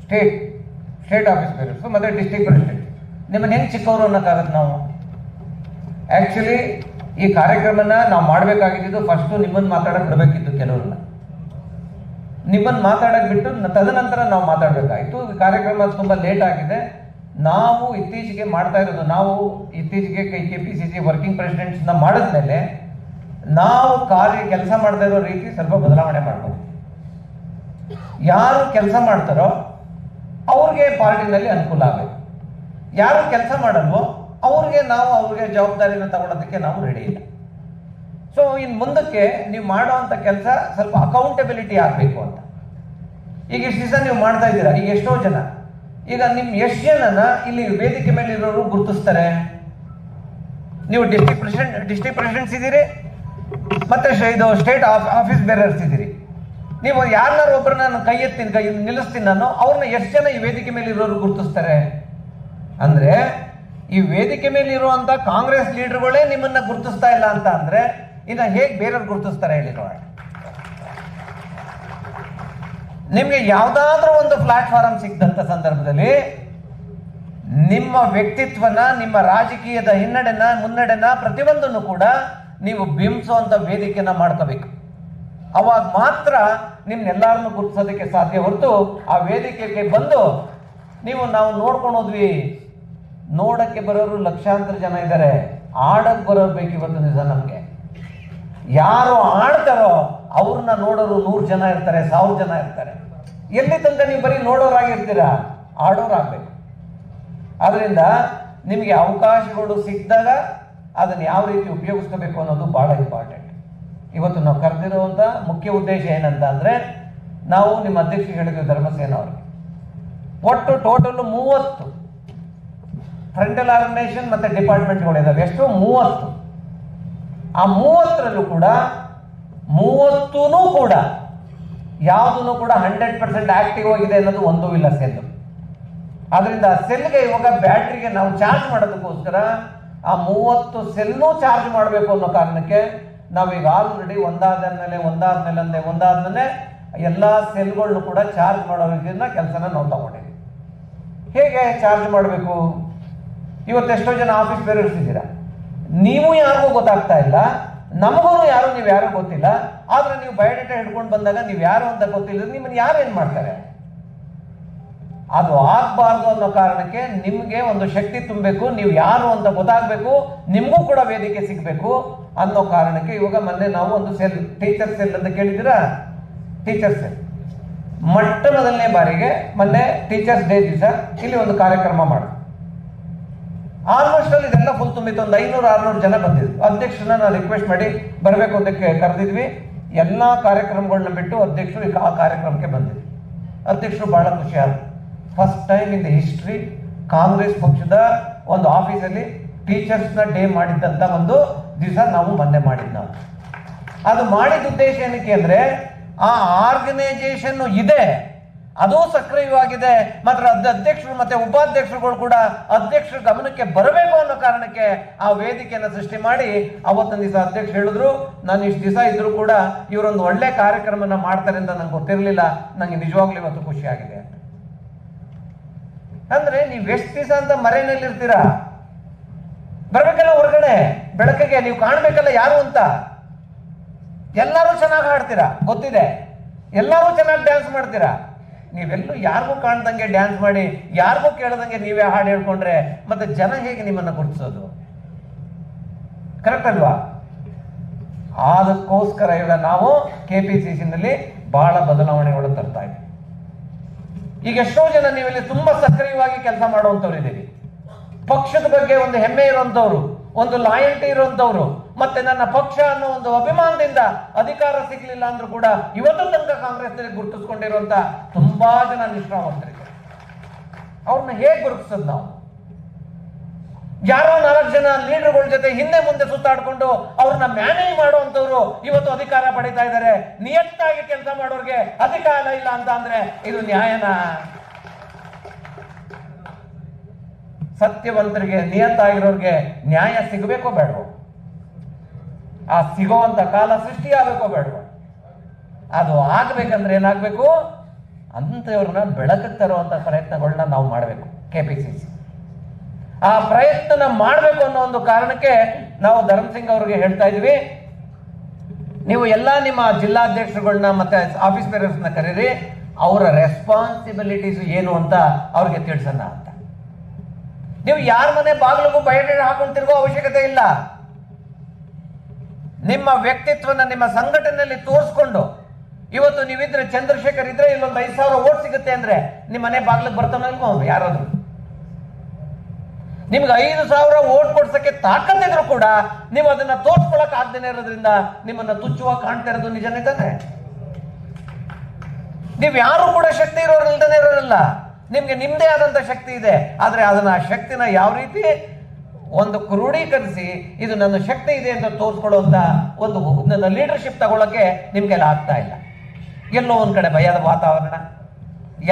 state office bearers ಮತ್ತು ಡಿಸ್ಟ್ರಿಕ್ಟ್ ಪ್ರೆಸಿಡೆಂಟ್. ನಿಮ್ಮನ್ನು ಹೆಂಗೆ ಚಿಕ್ಕವರು ಅನ್ನೋಕ್ಕಾಗತ್ತೆ ನಾವು? ಆ್ಯಕ್ಚುಲಿ ಈ ಕಾರ್ಯಕ್ರಮನ ನಾವು ಮಾಡಬೇಕಾಗಿದ್ದು ಫಸ್ಟು ನಿಮ್ಮನ್ನು ಮಾತಾಡೋಕೆ ಬಿಡಬೇಕಿತ್ತು. ಕೆಲವ್ರನ್ನ ನಿಮ್ಮನ್ನು ಮಾತಾಡೋಕೆ ಬಿಟ್ಟು ತದನಂತರ ನಾವು ಮಾತಾಡಬೇಕಾಗಿತ್ತು. ಕಾರ್ಯಕ್ರಮ ತುಂಬ ಲೇಟ್ ಆಗಿದೆ. ನಾವು ಇತ್ತೀಚೆಗೆ ಮಾಡ್ತಾ ಇರೋದು, ನಾವು ಇತ್ತೀಚೆಗೆ KPCC ವರ್ಕಿಂಗ್ ಪ್ರೆಸಿಡೆಂಟ್ಸ್ನ ಮಾಡಿದ್ಮೇಲೆ ನಾವು ಕೆಲಸ ಮಾಡ್ತಾ ಇರೋ ರೀತಿ ಸ್ವಲ್ಪ ಬದಲಾವಣೆ ಮಾಡ್ಬೋದು. ಯಾರು ಕೆಲಸ ಮಾಡ್ತಾರೋ ಅವ್ರಿಗೆ ಪಾರ್ಟಿನಲ್ಲಿ ಅನುಕೂಲ ಆಗಬೇಕು. ಯಾರು ಕೆಲಸ ಮಾಡಲ್ವೋ ಅವ್ರಿಗೆ ಜವಾಬ್ದಾರಿನ ತಗೊಳ್ಳೋದಕ್ಕೆ ನಾವು ರೆಡಿ ಇಲ್ಲ. ಸೊ ಇನ್ನು ಮುಂದಕ್ಕೆ ನೀವು ಮಾಡೋವಂಥ ಕೆಲಸ ಸ್ವಲ್ಪ ಅಕೌಂಟಬಿಲಿಟಿ ಆಗಬೇಕು ಅಂತ. ಈಗ ಇಷ್ಟು ದಿವಸ ನೀವು ಮಾಡ್ತಾ ಇದ್ದೀರಾ, ಈಗ ಎಷ್ಟೋ ಜನ, ಈಗ ನಿಮ್ಮ ಎಷ್ಟು ಜನನ ಇಲ್ಲಿ ವೇದಿಕೆ ಮೇಲೆ ಇರೋರು ಗುರುತಿಸ್ತಾರೆ? ನೀವು ಡಿಸ್ಟ್ರಿಕ್ಟ್ ಪ್ರೆಸಿಡೆಂಟ್ಸ್ ಇದ್ದೀರಿ, ಮತ್ತೆ ಇದು ಸ್ಟೇಟ್ ಆಫೀಸ್ ಬೇರರ್ಸ್ ಇದ್ದೀರಿ. ನೀವು ಯಾರನ್ನಾರು ಒಬ್ಬರನ್ನ ನಾನು ಕೈ ನಿಲ್ಲಿಸ್ತೀನಿ ನಾನು, ಅವ್ರನ್ನ ಎಷ್ಟು ಜನ ಈ ವೇದಿಕೆ ಮೇಲೆ ಇರೋರು ಗುರುತಿಸ್ತಾರೆ? ಅಂದರೆ ಈ ವೇದಿಕೆ ಮೇಲೆ ಇರುವಂಥ ಕಾಂಗ್ರೆಸ್ ಲೀಡರ್ಗಳೇ ನಿಮ್ಮನ್ನ ಗುರುತಿಸ್ತಾ ಇಲ್ಲ ಅಂತ ಅಂದರೆ ಇನ್ನು ಹೇಗೆ ಬೇರೆಯವ್ರು ಗುರುತಿಸ್ತಾರೆ ಹೇಳಿ ನೋಡಿ? ನಿಮಗೆ ಯಾವುದಾದ್ರೂ ಒಂದು ಪ್ಲಾಟ್ಫಾರ್ಮ್ ಸಿಕ್ಕಿದಂಥ ಸಂದರ್ಭದಲ್ಲಿ ನಿಮ್ಮ ವ್ಯಕ್ತಿತ್ವನ, ನಿಮ್ಮ ರಾಜಕೀಯದ ಮುನ್ನಡೆನ ಪ್ರತಿಯೊಂದನ್ನು ಕೂಡ ನೀವು ಬಿಂಬಿಸುವಂಥ ವೇದಿಕೆನ ಮಾಡ್ಕೋಬೇಕು. ಅವಾಗ ಮಾತ್ರ ನಿಮ್ನೆಲ್ಲರನ್ನು ಗುರುತಿಸೋದಕ್ಕೆ ಸಾಧ್ಯ. ಹೊರತು ಆ ವೇದಿಕೆಗೆ ಬಂದು ನಾವು ನೋಡ್ಕೊಂಡು ಹೋದ್ವಿ, ನೋಡಕ್ಕೆ ಬರೋರು ಲಕ್ಷಾಂತರ ಜನ ಇದ್ದಾರೆ, ಆಡಕ್ಕೆ ಬರೋರು ಬೇಕು ಇವತ್ತು ದಿವಸ ನಮಗೆ. ಯಾರು ಆಡ್ತಾರೋ ಅವ್ರನ್ನ ನೋಡೋರು 100 ಜನ ಇರ್ತಾರೆ, 1000 ಜನ ಇರ್ತಾರೆ. ಎಲ್ಲಿ ತನಕ ನೀವು ಬರೀ ನೋಡೋರಾಗಿರ್ತೀರಾ? ಆಡೋರಾಗಬೇಕು. ಆದ್ದರಿಂದ ನಿಮಗೆ ಅವಕಾಶಗಳು ಸಿಕ್ಕಿದಾಗ ಅದನ್ನು ಯಾವ ರೀತಿ ಉಪಯೋಗಿಸ್ಕೋಬೇಕು ಅನ್ನೋದು ಭಾಳ ಇಂಪಾರ್ಟೆಂಟ್. ಇವತ್ತು ನಾವು ಕರೆದಿರುವಂಥ ಮುಖ್ಯ ಉದ್ದೇಶ ಏನಂತ ಅಂದರೆ, ನಾವು ನಿಮ್ಮ ಅಧ್ಯಕ್ಷರು ಹೇಳಿದ್ವಿ ಧರ್ಮಸೇನ ಅವ್ರಿಗೆ, ಒಟ್ಟು ಟೋಟಲ್ 30 ಫ್ರಂಟಲ್ ಆರ್ಗನೈಸೇಷನ್ ಮತ್ತು ಡಿಪಾರ್ಟ್ಮೆಂಟ್ಗಳಿದ್ದಾವೆ. ಎಷ್ಟು? 30. ಆ 30ರಲ್ಲೂ ಕೂಡ 30ನೂ ಕೂಡ ಯಾವುದೂ ಕೂಡ 100% ಆಕ್ಟಿವ್ ಆಗಿದೆ ಅನ್ನೋದು ಒಂದೂ ಇಲ್ಲ ಸೆಲ್ಲು. ಆದ್ದರಿಂದ ಸೆಲ್ಗೆ ಇವಾಗ ಬ್ಯಾಟ್ರಿಗೆ ನಾವು ಚಾರ್ಜ್ ಮಾಡೋದಕ್ಕೋಸ್ಕರ ಆ 30 ಸೆಲ್ನೂ ಚಾರ್ಜ್ ಮಾಡಬೇಕು ಅನ್ನೋ ಕಾರಣಕ್ಕೆ ನಾವೀಗ ಆಲ್ರೆಡಿ ಒಂದಾದ್ಮೇಲೆ ಎಲ್ಲ ಸೆಲ್ಗಳನ್ನು ಕೂಡ ಚಾರ್ಜ್ ಮಾಡೋ ರೀತಿಯಿಂದ ಕೆಲಸನ ನಾವು ತಗೊಂಡಿದ್ದೀವಿ. ಹೇಗೆ ಚಾರ್ಜ್ ಮಾಡಬೇಕು? ಇವತ್ತು ಎಷ್ಟೋ ಜನ ಆಫೀಸ್ ಬೇರೆಯವ್ರು ಇದ್ದೀರಾ, ನೀವು ಯಾರಿಗೂ ಗೊತ್ತಾಗ್ತಾ ಇಲ್ಲ, ನಮಗೂ ನೀವು ಯಾರು ಗೊತ್ತಿಲ್ಲ. ಆದ್ರೆ ನೀವು ಬಯೋಡೇಟಾ ಹಿಡ್ಕೊಂಡು ಬಂದಾಗ ನೀವು ಯಾರು ಅಂತ ಗೊತ್ತಿಲ್ಲ, ನಿಮ್ಮನ್ನು ಯಾರು ಏನು ಮಾಡ್ತಾರೆ? ಅದು ಆಗಬಾರ್ದು ಅನ್ನೋ ಕಾರಣಕ್ಕೆ ನಿಮಗೆ ಒಂದು ಶಕ್ತಿ ತುಂಬಬೇಕು, ನೀವು ಯಾರು ಅಂತ ಗೊತ್ತಾಗಬೇಕು, ನಿಮಗೂ ಕೂಡ ವೇದಿಕೆ ಸಿಗಬೇಕು ಅನ್ನೋ ಕಾರಣಕ್ಕೆ ಇವಾಗ ಮೊನ್ನೆ ನಾವು ಒಂದು ಸೆಲ್, ಟೀಚರ್ ಸೆಲ್ ಅಂತ ಕೇಳಿದ್ದೀರಾ? ಟೀಚರ್ ಸೆಲ್ ಮೊಟ್ಟ ಮೊದಲನೇ ಬಾರಿಗೆ ಮೊನ್ನೆ ಟೀಚರ್ಸ್ ಡೇ ದಿವಸ ಇಲ್ಲಿ ಒಂದು ಕಾರ್ಯಕ್ರಮ ಮಾಡಿದ್ರು. ಆಲ್ಮೋಸ್ಟ್ ಅಲ್ಲಿ ಇದೆಲ್ಲ ಫುಲ್ ತುಂಬಿತ್ತು. ಒಂದು 500-600 ಜನ ಬಂದಿದ್ರು. ಅಧ್ಯಕ್ಷರನ್ನ ನಾವು ರಿಕ್ವೆಸ್ಟ್ ಮಾಡಿ ಬರಬೇಕು ಅಂತ ಕರೆದಿದ್ವಿ. ಎಲ್ಲ ಕಾರ್ಯಕ್ರಮಗಳನ್ನ ಬಿಟ್ಟು ಅಧ್ಯಕ್ಷರು ಆ ಕಾರ್ಯಕ್ರಮಕ್ಕೆ ಬಂದಿದ್ವಿ. ಅಧ್ಯಕ್ಷರು ಬಹಳ ಖುಷಿಯಾದರು. First time in the history Congress ಪಕ್ಷದ ಒಂದು ಆಫೀಸಲ್ಲಿ ಟೀಚರ್ಸ್ನ ಡೇ ಮಾಡಿದ್ದಂಥ ಒಂದು ದಿವಸ ನಾವು ಮೊನ್ನೆ ಮಾಡಿದ್ದು. ನಾವು ಅದು ಮಾಡಿದ ಉದ್ದೇಶ ಏನಕ್ಕೆ ಅಂದರೆ, ಆ ಆರ್ಗನೈಸೇಷನ್ ಇದೆ, ಅದು ಸಕ್ರಿಯವಾಗಿದೆ, ಮಾತ್ರ ಅಧ್ಯಕ್ಷರು ಮತ್ತೆ ಉಪಾಧ್ಯಕ್ಷರುಗಳು ಕೂಡ ಅಧ್ಯಕ್ಷರ ಗಮನಕ್ಕೆ ಬರಬೇಕು ಅನ್ನೋ ಕಾರಣಕ್ಕೆ ಆ ವೇದಿಕೆಯನ್ನು ಸೃಷ್ಟಿ ಮಾಡಿ ಅವತ್ತೊಂದು ದಿವಸ ಅಧ್ಯಕ್ಷರು ಹೇಳಿದ್ರು, ನಾನು ಇಷ್ಟು ದಿವಸ ಇದ್ರೂ ಕೂಡ ಇವರೊಂದು ಒಳ್ಳೆ ಕಾರ್ಯಕ್ರಮನ ಮಾಡ್ತಾರೆ ಅಂತ ನಂಗೆ ಗೊತ್ತಿರಲಿಲ್ಲ, ನಂಗೆ ನಿಜವಾಗ್ಲೂ ಇವತ್ತು ಖುಷಿಯಾಗಿದೆ ಅಂತ. ಅಂದ್ರೆ ನೀವು ಎಷ್ಟು ದಿವಸ ಅಂತ ಮರೆಯಲ್ಲಿರ್ತೀರಾ? ಬರ್ಬೇಕಲ್ಲ ಹೊರಗಡೆ ಬೆಳಕಿಗೆ, ನೀವು ಕಾಣ್ಬೇಕಲ್ಲ ಯಾರು ಅಂತ. ಎಲ್ಲರೂ ಚೆನ್ನಾಗಿ ಹಾಡ್ತೀರಾ ಗೊತ್ತಿದೆ, ಎಲ್ಲರೂ ಚೆನ್ನಾಗಿ ಡ್ಯಾನ್ಸ್ ಮಾಡ್ತೀರಾ, ನೀವೆಲ್ಲೂ ಯಾರಿಗೂ ಕಾಣ್ದಂಗೆ ಡ್ಯಾನ್ಸ್ ಮಾಡಿ ಯಾರಿಗೂ ಕೇಳದಂಗೆ ನೀವೇ ಹಾಡು ಹೇಳ್ಕೊಂಡ್ರೆ ಮತ್ತೆ ಜನ ಹೇಗೆ ನಿಮ್ಮನ್ನು ಗುರುತಿಸೋದು? ಕರೆಕ್ಟ್ ಅಲ್ವಾ? ಅದಕ್ಕೋಸ್ಕರ ಇವಾಗ ನಾವು KPCCನಲ್ಲಿ ಬಹಳ ಬದಲಾವಣೆಗಳು ತರ್ತಾ ಇದ್ದೀವಿ. ಈಗ ಎಷ್ಟೋ ಜನ ನೀವೆಲ್ಲಿ ತುಂಬಾ ಸಕ್ರಿಯವಾಗಿ ಕೆಲಸ ಮಾಡುವಂಥವ್ರು ಇದ್ದೀವಿ, ಪಕ್ಷದ ಬಗ್ಗೆ ಒಂದು ಹೆಮ್ಮೆ ಇರುವಂಥವ್ರು, ಒಂದು ಲಾಯಲ್ಟಿ ಇರುವಂಥವ್ರು, ಮತ್ತೆ ನನ್ನ ಪಕ್ಷ ಅನ್ನೋ ಒಂದು ಅಭಿಮಾನದಿಂದ ಅಧಿಕಾರ ಸಿಗ್ಲಿಲ್ಲ ಅಂದ್ರೂ ಕೂಡ ಇವತ್ತು ತನಕ ಕಾಂಗ್ರೆಸ್ನಲ್ಲಿ ಗುರುತಿಸ್ಕೊಂಡಿರುವಂತ ತುಂಬಾ ಜನ ನಿಷ್ಠಾವಂತರಿದ್ದಾರೆ. ಅವ್ರನ್ನ ಹೇಗೆ ಗುರುತಿಸೋದು ನಾವು? ಯಾರೋ 4 ಜನ ಲೀಡರ್ಗಳ ಜೊತೆ ಹಿಂದೆ ಮುಂದೆ ಸುತ್ತಾಡ್ಕೊಂಡು ಅವ್ರನ್ನ ಮ್ಯಾನೇಜ್ ಮಾಡುವಂತವ್ರು ಇವತ್ತು ಅಧಿಕಾರ ಪಡಿತಾ ಇದ್ದಾರೆ. ನಿಯತ್ತಾಗಿ ಕೆಲಸ ಮಾಡೋರ್ಗೆ ಅಧಿಕಾರ ಇಲ್ಲ ಅಂತ ಅಂದ್ರೆ ಇದು ನ್ಯಾಯನಾ? ಸತ್ಯವಂತರಿಗೆ, ನಿಯತ್ತಾಗಿರೋರ್ಗೆ ನ್ಯಾಯ ಸಿಗಬೇಕೋ ಬೇಡವೋ? ಆ ಸಿಗೋವಂತ ಕಾಲ ಸೃಷ್ಟಿ ಆಗಬೇಕೋ ಬೇಡವೋ? ಅದು ಆಗ್ಬೇಕಂದ್ರೆ ಏನಾಗ್ಬೇಕು? ಅಂತವ್ರನ್ನ ಬೆಳಕಿಗೆ ತರುವಂತ ಪ್ರಯತ್ನಗಳನ್ನ ನಾವು ಮಾಡಬೇಕು. KPCC ಆ ಪ್ರಯತ್ನ ಮಾಡಬೇಕು ಅನ್ನೋ ಒಂದು ಕಾರಣಕ್ಕೆ ನಾವು ಧರ್ಮಸಿಂಗ್ ಅವ್ರಿಗೆ ಹೇಳ್ತಾ ಇದೀವಿ, ನೀವು ಎಲ್ಲಾ ನಿಮ್ಮ ಜಿಲ್ಲಾಧ್ಯಕ್ಷರುಗಳನ್ನ ಮತ್ತೆ ಆಫೀಸ್ ಬೇರರ್ಸ್ನ ಕರೀರಿ, ಅವರ ರೆಸ್ಪಾನ್ಸಿಬಿಲಿಟೀಸ್ ಏನು ಅಂತ ಅವ್ರಿಗೆ ತಿಳಿಸೋಣ ಅಂತ. ನೀವು ಯಾರ ಮನೆ ಬಾಗಿಲಿಗೂ ಬಯೋಡೇಟಾ ಹಾಕೊಂಡು ತಿರುಗೋ ಅವಶ್ಯಕತೆ ಇಲ್ಲ. ನಿಮ್ಮ ವ್ಯಕ್ತಿತ್ವನ ನಿಮ್ಮ ಸಂಘಟನೆಯಲ್ಲಿ ತೋರಿಸ್ಕೊಂಡು ಇವತ್ತು ನೀವಿದ್ರೆ ಚಂದ್ರಶೇಖರ್ ಇದ್ರೆ ಇಲ್ಲೊಂದು 5,000 ಓಟ್ ಸಿಗುತ್ತೆ ಅಂದ್ರೆ ನಿಮ್ಮ ಮನೆ ಬಾಗಿಲಿಗೆ ಬರ್ತಾನಲ್ವೋ ಯಾರಾದ್ರು? ನಿಮ್ಗೆ 5,000 ಓಟ್ ಕೊಡ್ಸಕ್ಕೆ ತಾಕತ್ತಿದ್ರು ಕೂಡ ನೀವು ಅದನ್ನ ತೋರ್ಸ್ಕೊಳಕ್ ಆಗದೇನೆ ಇರೋದ್ರಿಂದ ನಿಮ್ಮನ್ನ ತುಚ್ಛವಾಗಿ ಕಾಣ್ತಾ ಇರೋದು ನಿಜನೇ ತಾನೆ? ನೀವ್ ಯಾರು ಕೂಡ ಶಕ್ತಿ ಇರೋರಿಲ್ದೇನೆ ಇರೋರಲ್ಲ, ನಿಮ್ಗೆ ನಿಮ್ದೇ ಆದಂತ ಶಕ್ತಿ ಇದೆ. ಆದ್ರೆ ಅದನ್ನ ಆ ಶಕ್ತಿನ ಯಾವ ರೀತಿ ಒಂದು ಕ್ರೋಢೀಕರಿಸಿ ಇದು ನನ್ನ ಶಕ್ತಿ ಇದೆ ಅಂತ ತೋರಿಸ್ಕೊಳ್ಳುವಂತ ಒಂದು ನನ್ನ ಲೀಡರ್ಶಿಪ್ ತಗೊಳಕ್ಕೆ ನಿಮ್ಗೆಲ್ಲ ಆಗ್ತಾ ಇಲ್ಲ. ಎಲ್ಲೋ ಒಂದ್ ಕಡೆ ಭಯದ ವಾತಾವರಣ,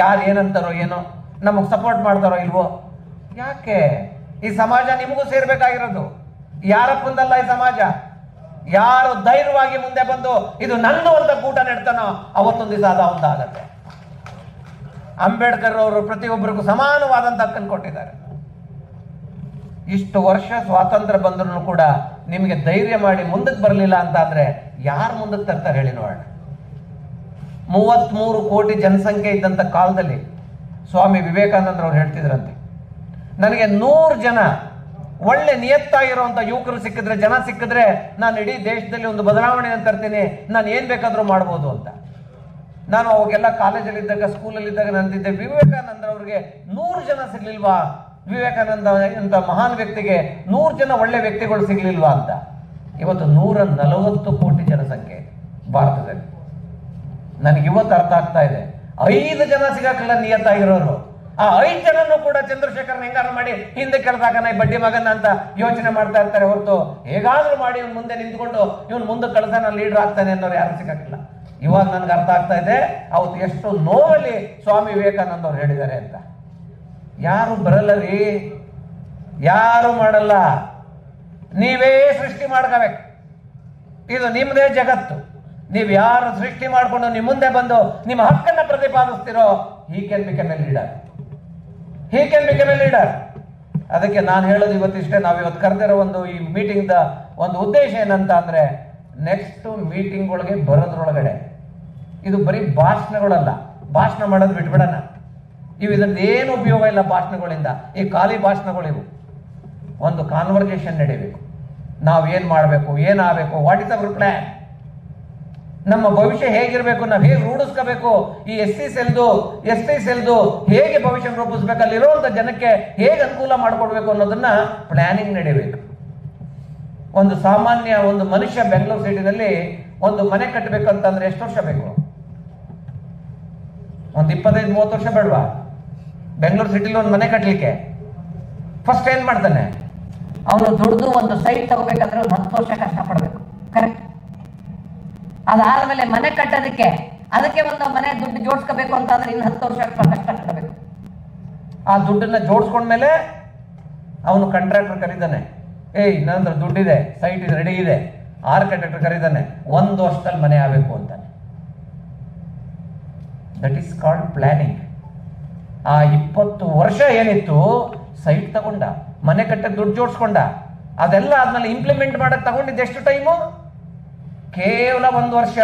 ಯಾರು ಏನಂತಾರೋ ಏನೋ, ನಮಗ್ ಸಪೋರ್ಟ್ ಮಾಡ್ತಾರೋ ಇಲ್ವೋ? ಯಾಕೆ? ಈ ಸಮಾಜ ನಿಮಗೂ ಸೇರ್ಬೇಕಾಗಿರೋದು, ಯಾರಪ್ಪಂದಲ್ಲ ಈ ಸಮಾಜ. ಯಾರು ಧೈರ್ಯವಾಗಿ ಮುಂದೆ ಬಂದು ಇದು ನಂದು ಅಂತ ಕೂಟ ನೆಡ್ತಾನೋ ಅವತ್ತೊಂದು ದಿವಸ ಅದ ಒಂದಾಗತ್ತೆ. ಅಂಬೇಡ್ಕರ್ ಅವರು ಪ್ರತಿಯೊಬ್ಬರಿಗೂ ಸಮಾನವಾದಂತ ಹಕ್ಕನ್ನು ಕೊಟ್ಟಿದ್ದಾರೆ. ಇಷ್ಟು ವರ್ಷ ಸ್ವಾತಂತ್ರ್ಯ ಬಂದ್ರು ಕೂಡ ನಿಮಗೆ ಧೈರ್ಯ ಮಾಡಿ ಮುಂದಕ್ಕೆ ಬರಲಿಲ್ಲ ಅಂತ ಅಂದ್ರೆ ಯಾರು ಮುಂದಕ್ಕೆ ತರ್ತಾರೆ ಹೇಳಿ ನೋಡೋಣ? 33 ಕೋಟಿ ಜನಸಂಖ್ಯೆ ಇದ್ದಂತ ಕಾಲದಲ್ಲಿ ಸ್ವಾಮಿ ವಿವೇಕಾನಂದರವ್ರು ಹೇಳ್ತಿದ್ರಂತೆ, ನನಗೆ 100 ಜನ ಒಳ್ಳೆ ನಿಯತ್ತಾಗಿರುವಂತ ಯುವಕರು ಸಿಕ್ಕಿದ್ರೆ, ಜನ ಸಿಕ್ಕಿದ್ರೆ ನಾನು ಇಡೀ ದೇಶದಲ್ಲಿ ಒಂದು ಬದಲಾವಣೆಯನ್ನು ತರ್ತೀನಿ, ನಾನು ಏನ್ ಬೇಕಾದ್ರೂ ಮಾಡ್ಬೋದು ಅಂತ. ನಾನು ಅವಾಗೆಲ್ಲ ಕಾಲೇಜಲ್ಲಿ ಇದ್ದಾಗ, ಸ್ಕೂಲಲ್ಲಿ ಇದ್ದಾಗ ನಂದಿದ್ದೆ, ವಿವೇಕಾನಂದ ಅವ್ರಿಗೆ 100 ಜನ ಸಿಗ್ಲಿಲ್ವಾ? ವಿವೇಕಾನಂದ ಅಂತ ಮಹಾನ್ ವ್ಯಕ್ತಿಗೆ 100 ಜನ ಒಳ್ಳೆ ವ್ಯಕ್ತಿಗಳು ಸಿಗ್ಲಿಲ್ವಾ ಅಂತ. ಇವತ್ತು 140 ಕೋಟಿ ಜನಸಂಖ್ಯೆ ಭಾರತದಲ್ಲಿ. ನನಗೆ ಇವತ್ತು ಅರ್ಥ ಆಗ್ತಾ ಇದೆ, 5 ಜನ ಸಿಗಕ್ಕಿಲ್ಲ ನಿಯತ್ತಾಗಿರೋರು. ಆ 5 ಜನನು ಕೂಡ ಚಂದ್ರಶೇಖರ್ನ ಹೆಂಗಾರ ಮಾಡಿ ಹಿಂದೆ ಕೆಳದಾಕನ ಬಡ್ಡಿ ಮಗನ ಅಂತ ಯೋಚನೆ ಮಾಡ್ತಾ ಇರ್ತಾರೆ ಹೊರತು ಹೇಗಾದ್ರೂ ಮಾಡಿ ಇವ್ನು ಮುಂದೆ ನಿಂತ್ಕೊಂಡು ಇವ್ನು ಮುಂದೆ ಕಳ್ತಾನ ಲೀಡರ್ ಆಗ್ತಾನೆ ಅನ್ನೋರು ಯಾರು ಸಿಗಕ್ಕಿಲ್ಲ. ಇವಾಗ ನನ್ಗೆ ಅರ್ಥ ಆಗ್ತಾ ಇದೆ ಅವತ್ತು ಎಷ್ಟು ನೋವಲ್ಲಿ ಸ್ವಾಮಿ ವಿವೇಕಾನಂದ ಅವ್ರು ಹೇಳಿದ್ದಾರೆ ಅಂತ. ಯಾರು ಬರಲ್ಲ ರೀ, ಯಾರು ಮಾಡಲ್ಲ, ನೀವೇ ಸೃಷ್ಟಿ ಮಾಡ್ಕೋಬೇಕು. ಇದು ನಿಮ್ಮದೇ ಜಗತ್ತು. ನೀವು ಯಾರು ಸೃಷ್ಟಿ ಮಾಡ್ಕೊಂಡು ನಿಮ್ಮ ಮುಂದೆ ಬಂದು ನಿಮ್ಮ ಹಕ್ಕನ್ನ ಪ್ರತಿಪಾದಿಸ್ತಿರೋ he can become a leader, he can become a leader. ಅದಕ್ಕೆ ನಾನು ಹೇಳೋದು ಇವತ್ತಿಷ್ಟೇ. ನಾವು ಇವತ್ತು ಕರೆದಿರೋ ಒಂದು ಈ ಮೀಟಿಂಗ್ ಒಂದು ಉದ್ದೇಶ ಏನಂತ ಅಂದ್ರೆ, ನೆಕ್ಸ್ಟ್ ಮೀಟಿಂಗ್ ಬರೋದ್ರೊಳಗಡೆ ಇದು ಬರೀ ಭಾಷಣಗಳಲ್ಲ, ಭಾಷಣ ಮಾಡೋದು ಬಿಟ್ಬಿಡೋಣ. ಇದರಿಂದ ಏನು ಉಪಯೋಗ ಇಲ್ಲ ಭಾಷಣಗಳಿಂದ, ಈ ಖಾಲಿ ಭಾಷಣಗಳಿವು. ಒಂದು ಕಾನ್ವರ್ಸೇಷನ್ ನಡೀಬೇಕು. ನಾವು ಏನ್ ಮಾಡಬೇಕು, ಏನಾಗಬೇಕು, ವಾಟ್ ಇಸ್ ಅವರ್ ಪ್ಲಾನ್, ನಮ್ಮ ಭವಿಷ್ಯ ಹೇಗಿರ್ಬೇಕು, ನಾವು ಹೇಗೆ ರೂಢಿಸ್ಕೋಬೇಕು, ಈ SC ಸೆಲ್ದು ಹೇಗೆ ಭವಿಷ್ಯ ರೂಪಿಸ್ಬೇಕು, ಅಲ್ಲಿರುವಂತ ಜನಕ್ಕೆ ಹೇಗೆ ಅನುಕೂಲ ಮಾಡಿಕೊಡ್ಬೇಕು ಅನ್ನೋದನ್ನ ಪ್ಲಾನಿಂಗ್ ನಡೀಬೇಕು. ಒಂದು ಸಾಮಾನ್ಯ ಒಂದು ಮನುಷ್ಯ ಬೆಂಗಳೂರು ಸಿಟಿನಲ್ಲಿ ಒಂದು ಮನೆ ಕಟ್ಟಬೇಕಂತಂದ್ರೆ ಎಷ್ಟು ವರ್ಷ ಬೇಕು? ಒಂದು 25-30 ವರ್ಷ ಬೇಡವಾ? ಬೆಂಗಳೂರು ಸಿಟಿಲಿ ಒಂದು ಮನೆ ಕಟ್ಟಲಿಕ್ಕೆ ಫಸ್ಟ್ ಏನ್ ಮಾಡ್ತಾನೆ ಅವನು? ದುಡ್ದು ಒಂದು ಸೈಟ್ ತಗೋಬೇಕಂದ್ರೆ ಒಂದು 10 ವರ್ಷ ಕಷ್ಟಪಡ್ಬೇಕು. ಕರೆಕ್ಟ್? ಅದಾದ್ಮೇಲೆ ಮನೆ ಕಟ್ಟೋದಕ್ಕೆ ಅದಕ್ಕೆ ಒಂದು ಮನೆ ದುಡ್ಡು ಜೋಡಿಸ್ಕೋಬೇಕು ಅಂತಂದ್ರೆ ಇನ್ನು 10 ವರ್ಷ ಕಷ್ಟಪಡಬೇಕು. ಆ ದುಡ್ಡನ್ನ ಜೋಡಿಸ್ಕೊಂಡ್ಮೇಲೆ ಅವನು ಕಾಂಟ್ರಾಕ್ಟರ್ ಕರೀತಾನೆ, ನಂತರ ದುಡ್ಡಿದೆ, ಸೈಟ್ ಇದೆ, ರೆಡಿ ಇದೆ, ಆರ್ಕಿಟೆಕ್ಟರ್ ಕರೀತಾನೆ, 1 ವರ್ಷದಲ್ಲಿ ಮನೆ ಆಗಬೇಕು ಅಂತಾನೆ. That is called planning. ಆ 20 ವರ್ಷ ಏನಿತ್ತು, ಸೈಟ್ ತಗೊಂಡ, ಮನೆ ಕಟ್ಟಕ್ಕೆ ದುಡ್ಡು ಜೋಡಿಸ್ಕೊಂಡ, ಅದೆಲ್ಲ ಆದ್ಮೇಲೆ ಇಂಪ್ಲಿಮೆಂಟ್ ಮಾಡಕ್ ತಗೊಂಡಿದ್ದು ಎಷ್ಟು ಟೈಮು? ಕೇವಲ 1 ವರ್ಷ.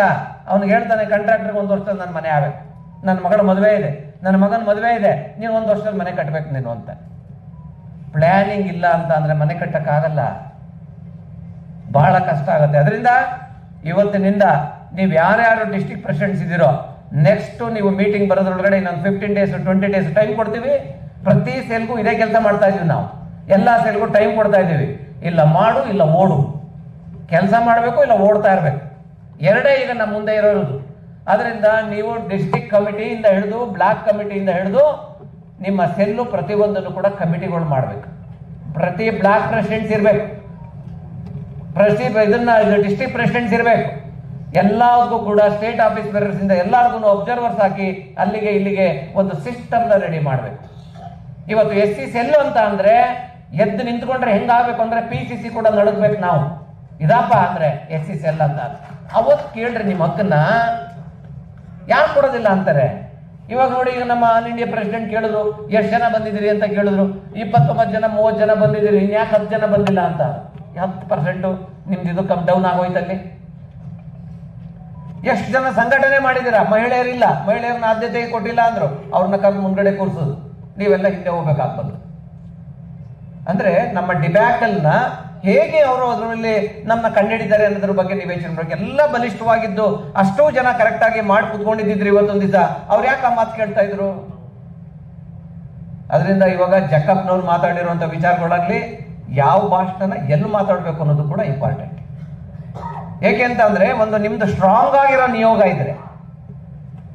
ಅವ್ನಿಗೆ ಹೇಳ್ತಾನೆ ಕಾಂಟ್ರಾಕ್ಟರ್ಗೆ 1 ವರ್ಷದಲ್ಲಿ ನನ್ನ ಮನೆ ಆಗಬೇಕು, ನನ್ನ ಮಗಳ ಮದುವೆ ಇದೆ, ನನ್ನ ಮಗನ ಮದುವೆ ಇದೆ, ನೀನು 1 ವರ್ಷದಲ್ಲಿ ಮನೆ ಕಟ್ಟಬೇಕು ನೀನು ಅಂತ. ಪ್ಲಾನಿಂಗ್ ಇಲ್ಲ ಅಂತ ಅಂದ್ರೆ ಮನೆ ಕಟ್ಟಕ್ಕಾಗಲ್ಲ, ಬಹಳ ಕಷ್ಟ ಆಗುತ್ತೆ. ಅದರಿಂದ ಇವತ್ತಿನಿಂದ ನೀವು ಯಾರ್ಯಾರು ಡಿಸ್ಟ್ರಿಕ್ಟ್ ಪ್ರೆಸಿಡೆಂಟ್ಸ್ ಇದ್ದೀರೋ ನೆಕ್ಸ್ಟ್ ನೀವು ಮೀಟಿಂಗ್ ಬರೋದ್ರೊಳಗಡೆ ಇನ್ನೊಂದು 15 days 20 days ಟೈಮ್ ಕೊಡ್ತೀವಿ. ಪ್ರತಿ ಸೆಲ್ಗೂ ಇದೇ ಕೆಲಸ ಮಾಡ್ತಾ ಇದೀವಿ ನಾವು, ಎಲ್ಲ ಸೆಲ್ಗೂ ಟೈಮ್ ಕೊಡ್ತಾ ಇದ್ದೀವಿ. ಇಲ್ಲ ಮಾಡು ಇಲ್ಲ ಓಡು, ಕೆಲಸ ಮಾಡಬೇಕು ಇಲ್ಲ ಓಡ್ತಾ ಇರಬೇಕು, ಎರಡೇ ಈಗ ನಮ್ಮ ಮುಂದೆ ಇರೋದು. ಅದರಿಂದ ನೀವು ಡಿಸ್ಟ್ರಿಕ್ಟ್ ಕಮಿಟಿಯಿಂದ ಹಿಡಿದು ಬ್ಲಾಕ್ ಕಮಿಟಿಯಿಂದ ಹಿಡಿದು ನಿಮ್ಮ ಸೆಲ್ಲು ಪ್ರತಿಯೊಂದನ್ನು ಕೂಡ ಕಮಿಟಿಗಳು ಮಾಡಬೇಕು. ಪ್ರತಿ ಬ್ಲಾಕ್ ಪ್ರೆಸಿಡೆಂಟ್ಸ್ ಇರಬೇಕು, ಡಿಸ್ಟ್ರಿಕ್ಟ್ ಪ್ರೆಸಿಡೆಂಟ್ಸ್ ಇರಬೇಕು. ಎಲ್ಲದಕ್ಕೂ ಕೂಡ ಸ್ಟೇಟ್ ಆಫೀಸ್ ಬೇರರ್ಸ್ ಇಂದ ಎಲ್ಲರಿಗೂ ಅಬ್ಸರ್ವರ್ಸ್ ಹಾಕಿ ಅಲ್ಲಿಗೆ ಇಲ್ಲಿಗೆ ಒಂದು ಸಿಸ್ಟಮ್ನ ರೆಡಿ ಮಾಡಬೇಕು. ಇವತ್ತು SC ಸೆಲ್ ಅಂತ ಅಂದ್ರೆ ಎದ್ದು ನಿಂತ್ಕೊಂಡ್ರೆ ಹೆಂಗಾಗಬೇಕು ಅಂದ್ರೆ PCC ಕೂಡ ನಡಗ್ಬೇಕು ನಾವು. ಇದಪ್ಪ ಅಂದ್ರೆ SC ಸೆಲ್ ಅಂತ ಅವತ್ತು ಕೇಳ್ರಿ ನಿಮ್ಮ ಹಕ್ಕನ್ನ ಯಾರು ಕೊಡೋದಿಲ್ಲ ಅಂತಾರೆ. ಇವಾಗ ನೋಡಿ, ಈಗ ನಮ್ಮ ಆಲ್ ಇಂಡಿಯಾ ಪ್ರೆಸಿಡೆಂಟ್ ಕೇಳಿದ್ರು ಎಷ್ಟು ಜನ ಬಂದಿದ್ದೀರಿ ಅಂತ ಕೇಳಿದ್ರು, 29 ಜನ 30 ಜನ ಬಂದಿದ್ದೀರಿ, ಇನ್ಯಾಕೆ 10 ಜನ ಬಂದಿಲ್ಲ ಅಂತ. 10% ನಿಮ್ದು ಇದು ಡೌನ್ ಆಗೋಯ್ತಲ್ಲಿ. ಎಷ್ಟು ಜನ ಸಂಘಟನೆ ಮಾಡಿದ್ದೀರಾ? ಮಹಿಳೆಯರಿಲ್ಲ, ಮಹಿಳೆಯರನ್ನ ಆದ್ಯತೆಗೆ ಕೊಟ್ಟಿಲ್ಲ ಅಂದ್ರು, ಅವ್ರನ್ನ ಕರೆದು ಮುಂದ್ಗಡೆ ಕೂರಿಸೋದು, ನೀವೆಲ್ಲ ಹಿಂದೆ ಹೋಗ್ಬೇಕಾಗ್ಬಂದು. ಅಂದ್ರೆ ನಮ್ಮ ಡಿಬ್ಯಾಕಲ್ನ ಹೇಗೆ ಅವರು ಅದರಲ್ಲಿ ನಮ್ಮನ್ನ ಕಂಡುಹಿಡಿದ್ದಾರೆ ಅನ್ನೋದ್ರ ಬಗ್ಗೆ ನೀವು ಯೋಚನೆ ಮಾಡಿ. ಎಲ್ಲ ಬಲಿಷ್ಠವಾಗಿದ್ದು ಅಷ್ಟೋ ಜನ ಕರೆಕ್ಟ್ ಆಗಿ ಮಾಡಿ ಕುತ್ಕೊಂಡಿದ್ದಿದ್ರು, ಇವತ್ತೊಂದು ದಿವಸ ಅವ್ರು ಯಾಕೆ ಆ ಮಾತು ಕೇಳ್ತಾ ಇದ್ರು? ಅದರಿಂದ ಇವಾಗ ಜಕ್ಕಪ್ಪನವ್ರು ಮಾತಾಡಿರುವಂತ ವಿಚಾರಗಳಾಗ್ಲಿ, ಯಾವ ಭಾಷಣ ಎಲ್ಲಿ ಮಾತಾಡ್ಬೇಕು ಅನ್ನೋದು ಕೂಡ ಇಂಪಾರ್ಟೆಂಟ್. ಏಕೆಂತ ಅಂದ್ರೆ ಒಂದು ನಿಮ್ದು ಸ್ಟ್ರಾಂಗ್ ಆಗಿರೋ ನಿಯೋಗ ಇದ್ರೆ,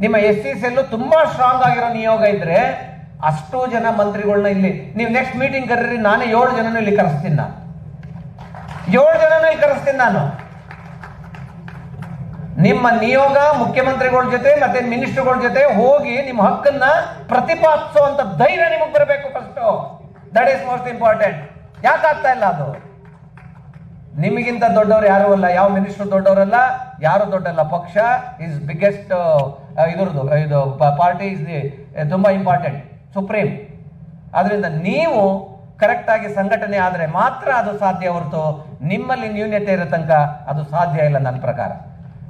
ನಿಮ್ಮ SC ಸೆಲ್ಲು ತುಂಬಾ ಸ್ಟ್ರಾಂಗ್ ಆಗಿರೋ ನಿಯೋಗ ಇದ್ರೆ ಅಷ್ಟೋ ಜನ ಮಂತ್ರಿಗಳನ್ನ ಇಲ್ಲಿ ನೀವು ನೆಕ್ಸ್ಟ್ ಮೀಟಿಂಗ್ ಕರೀರಿ, ನಾನೇ 7 ಜನನೂ ಇಲ್ಲಿ ಕರೆಸ್ತೀನಿ. ನಾನು 7 ಜನನೂ ಇಲ್ಲಿ ಕರೆಸ್ತೀನಿ. ನಾನು ನಿಮ್ಮ ನಿಯೋಗ ಮುಖ್ಯಮಂತ್ರಿಗಳ ಜೊತೆ ಮತ್ತೆ ಮಿನಿಸ್ಟರ್ಗಳ ಜೊತೆ ಹೋಗಿ ನಿಮ್ಮ ಹಕ್ಕನ್ನ ಪ್ರತಿಪಾದಿಸುವಂತ ಧೈರ್ಯ ನಿಮಗೆ ಬರಬೇಕು first. That is most important. ಯಾಕಾಗ್ತಾ ಇಲ್ಲ ಅದು? ನಿಮಗಿಂತ ದೊಡ್ಡವರು ಯಾರು ಅಲ್ಲ, ಯಾವ ಮಿನಿಸ್ಟರ್ ದೊಡ್ಡವರಲ್ಲ, ಯಾರು ದೊಡ್ಡಲ್ಲ. ಪಕ್ಷ ಇಸ್ ಬಿಗ್ಗೆಸ್ಟ್, ಇದು ಪಾರ್ಟಿ ಇಸ್ ತುಂಬಾ ಇಂಪಾರ್ಟೆಂಟ್, ಸುಪ್ರೀಂ. ಆದ್ರಿಂದ ನೀವು ಕರೆಕ್ಟ್ ಆಗಿ ಸಂಘಟನೆ ಆದ್ರೆ ಮಾತ್ರ ಅದು ಸಾಧ್ಯ ಹೊರತು ನಿಮ್ಮಲ್ಲಿ ನ್ಯೂನ್ಯತೆ ಇರೋ ತನಕ ಅದು ಸಾಧ್ಯ ಇಲ್ಲ ನನ್ನ ಪ್ರಕಾರ.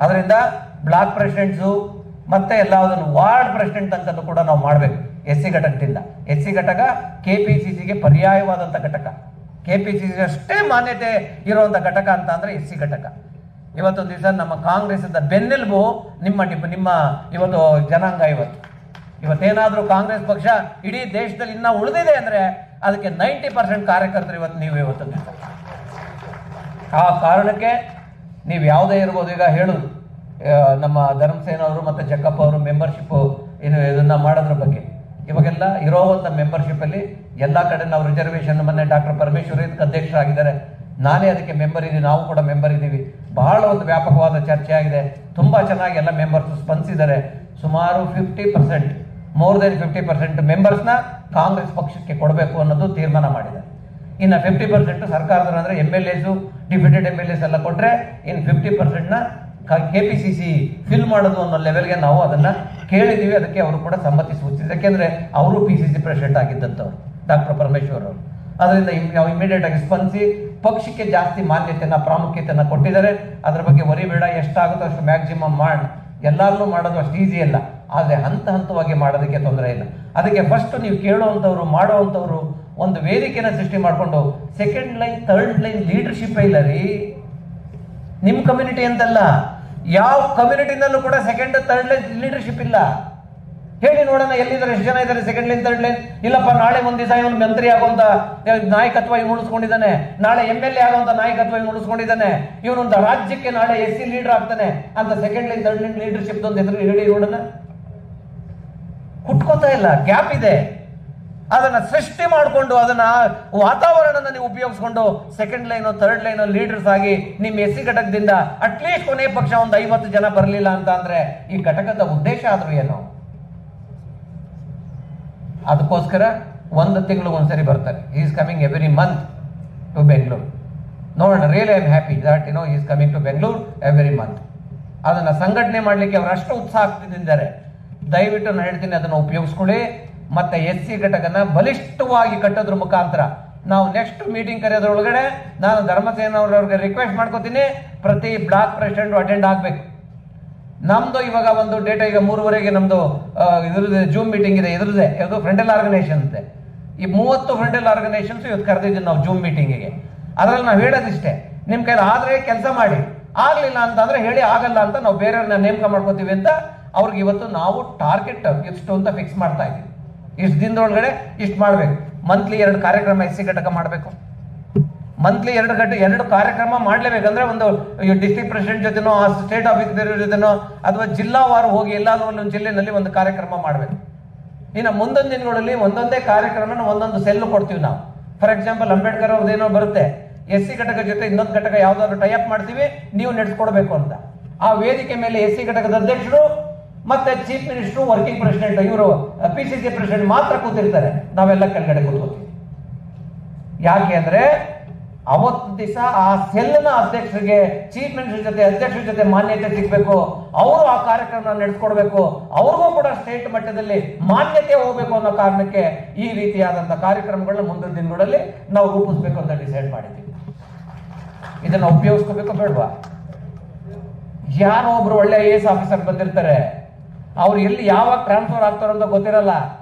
ಅದರಿಂದ ಬ್ಲಾಕ್ ಪ್ರೆಸಿಡೆಂಟ್ಸು ಮತ್ತೆ ಎಲ್ಲದನ್ನು ವಾರ್ಡ್ ಪ್ರೆಸಿಡೆಂಟ್ ಅಂತಲೂ ಕೂಡ ನಾವು ಮಾಡಬೇಕು. SC ಘಟಕದಿಂದ. SC ಘಟಕ KPCCಗೆ ಪರ್ಯಾಯವಾದಂಥ ಘಟಕ. KPCC ಅಷ್ಟೇ ಮಾನ್ಯತೆ ಇರುವಂಥ ಘಟಕ ಅಂತ ಅಂದ್ರೆ SC ಘಟಕ. ಇವತ್ತೊಂದು ದಿವಸ ನಮ್ಮ ಕಾಂಗ್ರೆಸ್ ಬೆನ್ನೆಲುಬು ನಿಮ್ಮ ಇವತ್ತು ಜನಾಂಗ. ಇವತ್ತೇನಾದ್ರೂ ಕಾಂಗ್ರೆಸ್ ಪಕ್ಷ ಇಡೀ ದೇಶದಲ್ಲಿ ಇನ್ನ ಉಳಿದಿದೆ ಅಂದ್ರೆ ಅದಕ್ಕೆ 90% ಕಾರ್ಯಕರ್ತರು ಇವತ್ತು ಇವತ್ತೊಂದು ದಿವಸ. ಆ ಕಾರಣಕ್ಕೆ ನೀವು ಯಾವುದೇ ಇರ್ಬೋದು. ಈಗ ಹೇಳುದು ನಮ್ಮ ಧರ್ಮಸೇನ ಅವರು ಮತ್ತೆ ಜಕ್ಕಪ್ಪ ಅವರು ಮೆಂಬರ್ಶಿಪ್ ಇದನ್ನ ಮಾಡೋದ್ರ ಬಗ್ಗೆ, ಇವಾಗೆಲ್ಲ ಇರೋವಂಥ ಮೆಂಬರ್ಶಿಪ್ ಅಲ್ಲಿ ಎಲ್ಲ ಕಡೆ ನಾವು ರಿಸರ್ವೇಶನ್, ಮೊನ್ನೆ ಡಾಕ್ಟರ್ ಪರಮೇಶ್ವರ್ ಇದಕ್ಕೆ ಅಧ್ಯಕ್ಷರಾಗಿದ್ದಾರೆ, ನಾನೇ ಅದಕ್ಕೆ ಮೆಂಬರ್ ಇದ್ದೀವಿ, ನಾವು ಕೂಡ ಮೆಂಬರ್ ಇದ್ದೀವಿ. ಬಹಳ ಒಂದು ವ್ಯಾಪಕವಾದ ಚರ್ಚೆ ಆಗಿದೆ, ತುಂಬಾ ಚೆನ್ನಾಗಿ ಎಲ್ಲ ಮೆಂಬರ್ಸ್ ಸ್ಪಂದಿಸಿದ್ದಾರೆ. ಸುಮಾರು 50%, ಮೋರ್ ದೆನ್ 50% ಮೆಂಬರ್ಸ್ನ ಕಾಂಗ್ರೆಸ್ ಪಕ್ಷಕ್ಕೆ ಕೊಡಬೇಕು ಅನ್ನೋದು ತೀರ್ಮಾನ ಮಾಡಿದ್ದಾರೆ. ಇನ್ನು 50% ಸರ್ಕಾರದವರು ಅಂದ್ರೆ MLAs, ಡಿಪ್ಯೂಟೆಡ್ MLAs ಎಲ್ಲ ಕೊಟ್ರೆ ಇನ್ನು 50%ನ KPCC ಫಿಲ್ ಮಾಡೋದು ಅನ್ನೋ ಲೆವೆಲ್ಗೆ ನಾವು ಅದನ್ನ ಕೇಳಿದೀವಿ. ಅದಕ್ಕೆ ಅವರು ಕೂಡ ಸಮ್ಮತಿ ಸೂಚಿಸಿದೆ. ಯಾಕೆಂದ್ರೆ ಅವರು PCC ಪ್ರೆಸಿಡೆಂಟ್ ಆಗಿದ್ದಂಥವ್ರು ಡಾಕ್ಟರ್ ಪರಮೇಶ್ವರ್ ಅವರು. ಅದರಿಂದ ಇಮಿಡಿಯೇಟ್ ಆಗಿ ಸ್ಪಂದಿಸಿ ಪಕ್ಷಕ್ಕೆ ಜಾಸ್ತಿ ಮಾನ್ಯತೆಯನ್ನ ಪ್ರಾಮುಖ್ಯತೆಯನ್ನ ಕೊಟ್ಟಿದ್ದಾರೆ. ಅದ್ರ ಬಗ್ಗೆ ವರಿಬೇಡ, ಎಷ್ಟಾಗುತ್ತೋ ಅಷ್ಟು ಮ್ಯಾಕ್ಸಿಮಮ್ ಮಾಡಿ. ಎಲ್ಲಾರನ್ನೂ ಮಾಡೋದು ಅಷ್ಟು ಈಸಿ ಅಲ್ಲ, ಆದರೆ ಹಂತವಾಗಿ ಮಾಡೋದಕ್ಕೆ ತೊಂದರೆ ಇಲ್ಲ. ಅದಕ್ಕೆ ಫಸ್ಟ್ ನೀವು ಕೇಳುವಂಥವ್ರು ಮಾಡುವಂಥವ್ರು ಒಂದು ವೇದಿಕೆನ ಸೃಷ್ಟಿ ಮಾಡಿಕೊಂಡು second line third line leadership ಇಲ್ಲ ರೀ. ನಿಮ್ಮ ಕಮ್ಯುನಿಟಿ ಅಂತಲ್ಲ, ಯಾವ ಕಮ್ಯುನಿಟಿನಲ್ಲೂ ಕೂಡ ಸೆಕೆಂಡ್ ಥರ್ಡ್ ಲೈನ್ ಲೀಡರ್ಶಿಪ್ ಇಲ್ಲ. ಹೇಳಿ ನೋಡೋಣ, ಎಲ್ಲಿದ್ದಾರೆ, ಎಷ್ಟು ಜನ ಇದ್ದಾರೆ ಸೆಕೆಂಡ್ ಲೈನ್ ಥರ್ಡ್ ಲೈನ್? ಇಲ್ಲಪ್ಪ, ನಾಳೆ ಒಂದು ದಿವಸ ಇವನು ಮಂತ್ರಿ ಆಗುವಂತ ನಾಯಕತ್ವ ಇವನು ಉಳಿಸ್ಕೊಂಡಿದ್ದಾನೆ, ನಾಳೆ MLA ಆಗುವಂತ ನಾಯಕತ್ವ ಇವನು ಉಳಿಸ್ಕೊಂಡಿದ್ದಾನೆ, ಇವನೊಂದು ರಾಜ್ಯಕ್ಕೆ ನಾಳೆ SC ಲೀಡರ್ ಆಗ್ತಾನೆ ಅಂತ second line third line leadership ಒಂದು ಹೆಸರು ಹೇಳಿ ನೋಡೋಣ. ಕುಟ್ಕೋತಾ ಇಲ್ಲ, ಗ್ಯಾಪ್ ಇದೆ. ಅದನ್ನ ಸೃಷ್ಟಿ ಮಾಡಿಕೊಂಡು ಅದನ್ನ ವಾತಾವರಣನ ನೀವು ಉಪಯೋಗಿಸ್ಕೊಂಡು second line third line leaders ಆಗಿ ನಿಮ್ಮ SC ಘಟಕದಿಂದ ಅಟ್ಲೀಸ್ಟ್ ಕೊನೆ ಪಕ್ಷ ಒಂದು 50 ಜನ ಬರಲಿಲ್ಲ ಅಂತ ಅಂದ್ರೆ ಈ ಘಟಕದ ಉದ್ದೇಶ ಆದ್ರೂ ಏನು? ಅದಕ್ಕೋಸ್ಕರ 1 ತಿಂಗಳು ಒಂದ್ಸರಿ ಬರ್ತಾರೆ. Is coming every month to Bengaluru. ನೋಡೋಣ, really I am happy that is coming to Bengaluru every month. ಅದನ್ನ ಸಂಘಟನೆ ಮಾಡ್ಲಿಕ್ಕೆ ಅವರು ಅಷ್ಟು ಉತ್ಸಾಹದಿಂದಿದ್ದಾರೆ. ದಯವಿಟ್ಟು ನಾನು ಹೇಳ್ತೀನಿ, ಅದನ್ನು ಉಪಯೋಗಿಸ್ಕೊಳ್ಳಿ. ಮತ್ತೆ SC ಘಟಕನ ಬಲಿಷ್ಠವಾಗಿ ಕಟ್ಟೋದ್ರ ಮುಖಾಂತರ ನಾವು ನೆಕ್ಸ್ಟ್ ಮೀಟಿಂಗ್ ಕರೆಯೋದ್ರೊಳಗಡೆ ನಾನು ಧರ್ಮಸೇನ ಅವ್ರಿಗೆ ರಿಕ್ವೆಸ್ಟ್ ಮಾಡ್ಕೋತೀನಿ, ಪ್ರತಿ ಬ್ಲಾಕ್ ಪ್ರೆಸಿಡೆಂಟ್ ಅಟೆಂಡ್ ಆಗ್ಬೇಕು. ನಮ್ದು ಇವಾಗ ಒಂದು ಡೇಟಾ ಈಗ 3:30ಗೆ ನಮ್ದು ಇದ್ರದ್ದು ಜೂಮ್ ಮೀಟಿಂಗ್ ಇದೆ, ಇದ್ರದ್ದೇ ಯಾವುದು ಫ್ರಂಟಲ್ ಆರ್ಗನೈಸೇಷನ್ ಅಂತೆ. ಈ 30 ಫ್ರಂಟಲ್ ಆರ್ಗನೈಸೇಷನ್ಸ್ ಇವತ್ತು ಕರೆದಿದ್ದೀವಿ ನಾವು ಜೂಮ್ ಮೀಟಿಂಗಿಗೆ. ಅದರಲ್ಲಿ ನಾವು ಹೇಳೋದಿಷ್ಟೇ, ನಿಮ್ಮ ಕೈಲಿ ಆದರೆ ಕೆಲಸ ಮಾಡಿ, ಆಗಲಿಲ್ಲ ಅಂತಂದ್ರೆ ಹೇಳಿ ಆಗಲ್ಲ ಅಂತ ನಾವು ಬೇರೆಯವ್ರನ್ನ ನೇಮಕ ಮಾಡ್ಕೋತೀವಿ ಅಂತ ಅವ್ರಿಗೆ ಇವತ್ತು ನಾವು ಟಾರ್ಗೆಟ್ ಇಷ್ಟು ಅಂತ ಫಿಕ್ಸ್ ಮಾಡ್ತಾ ಇದ್ದೀವಿ. ಇಷ್ಟು ದಿನದೊಳಗಡೆ ಇಷ್ಟು ಮಾಡಬೇಕು. ಮಂತ್ಲಿ 2 ಕಾರ್ಯಕ್ರಮ SC ಘಟಕ ಮಾಡಬೇಕು. ಮಂತ್ಲಿ 2 ಕಾರ್ಯಕ್ರಮ ಮಾಡಲೇಬೇಕಂದ್ರೆ ಒಂದು ಡಿಸ್ಟ್ರಿಕ್ಟ್ ಪ್ರೆಸಿಡೆಂಟ್ ಜೊತೆನೋ, ಆ ಸ್ಟೇಟ್ ಆಫೀಸ್ ಜೊತೆನೋ, ಅಥವಾ ಜಿಲ್ಲಾವಾರು ಹೋಗಿ ಎಲ್ಲಾದ್ರೂ ಒಂದೊಂದು ಜಿಲ್ಲೆನಲ್ಲಿ ಒಂದು ಕಾರ್ಯಕ್ರಮ ಮಾಡಬೇಕು. ಇನ್ನು ಮುಂದೊಂದು ದಿನಗಳಲ್ಲಿ ಒಂದೊಂದೇ ಕಾರ್ಯಕ್ರಮನ ಒಂದೊಂದು ಸೆಲ್ ಕೊಡ್ತೀವಿ ನಾವು. ಫಾರ್ ಎಕ್ಸಾಂಪಲ್ ಅಂಬೇಡ್ಕರ್ ಅವ್ರದ್ದೇನೋ ಬರುತ್ತೆ, SC ಘಟಕ ಜೊತೆ ಇನ್ನೊಂದು ಘಟಕ ಯಾವ್ದಾದ್ರು ಟೈಅಪ್ ಮಾಡ್ತೀವಿ, ನೀವು ನಡೆಸ್ಕೊಡ್ಬೇಕು ಅಂತ. ಆ ವೇದಿಕೆ ಮೇಲೆ SC ಘಟಕದ ಅಧ್ಯಕ್ಷರು ಮತ್ತೆ ಚೀಫ್ ಮಿನಿಸ್ಟರ್, ವರ್ಕಿಂಗ್ ಪ್ರೆಸಿಡೆಂಟ್, ಇವರು PCC ಪ್ರೆಸಿಡೆಂಟ್ ಮಾತ್ರ ಕೂತಿರ್ತಾರೆ, ನಾವೆಲ್ಲ ಕೆಳಗಡೆ ಕೂತ್ಕೋತೀವಿ. ಯಾಕೆ ಅಂದ್ರೆ ಅವತ್ತು ದಿವಸ ಆ ಸೆಲ್ನ ಅಧ್ಯಕ್ಷರಿಗೆ, ಚೀಫ್ ಮಿನಿಸ್ಟರ್ ಜೊತೆ, ಅಧ್ಯಕ್ಷರ ಜೊತೆ ಮಾನ್ಯತೆ ಸಿಗಬೇಕು. ಅವರು ಆ ಕಾರ್ಯಕ್ರಮ ನಡೆಸ್ಕೊಡ್ಬೇಕು, ಅವ್ರಿಗೂ ಕೂಡ ಸ್ಟೇಟ್ ಮಟ್ಟದಲ್ಲಿ ಮಾನ್ಯತೆ ಹೋಗ್ಬೇಕು ಅನ್ನೋ ಕಾರಣಕ್ಕೆ ಈ ರೀತಿಯಾದಂತಹ ಕಾರ್ಯಕ್ರಮಗಳನ್ನ ಮುಂದಿನ ದಿನಗಳಲ್ಲಿ ನಾವು ರೂಪಿಸ್ಬೇಕು ಅಂತ ಡಿಸೈಡ್ ಮಾಡಿದ್ದೀವಿ. ಇದನ್ನ ಉಪಯೋಗಿಸ್ಕೋಬೇಕು ಬೇಡವಾ? ಯಾರೋ ಒಬ್ರು ಒಳ್ಳೆ IAS ಆಫೀಸರ್ ಬಂದಿರ್ತಾರೆ, ಅವ್ರು ಎಲ್ಲಿ ಯಾವಾಗ ಟ್ರಾನ್ಸ್ಫರ್ ಆಗ್ತಾರೋ ಅಂತ ಗೊತ್ತಿರಲ್ಲ.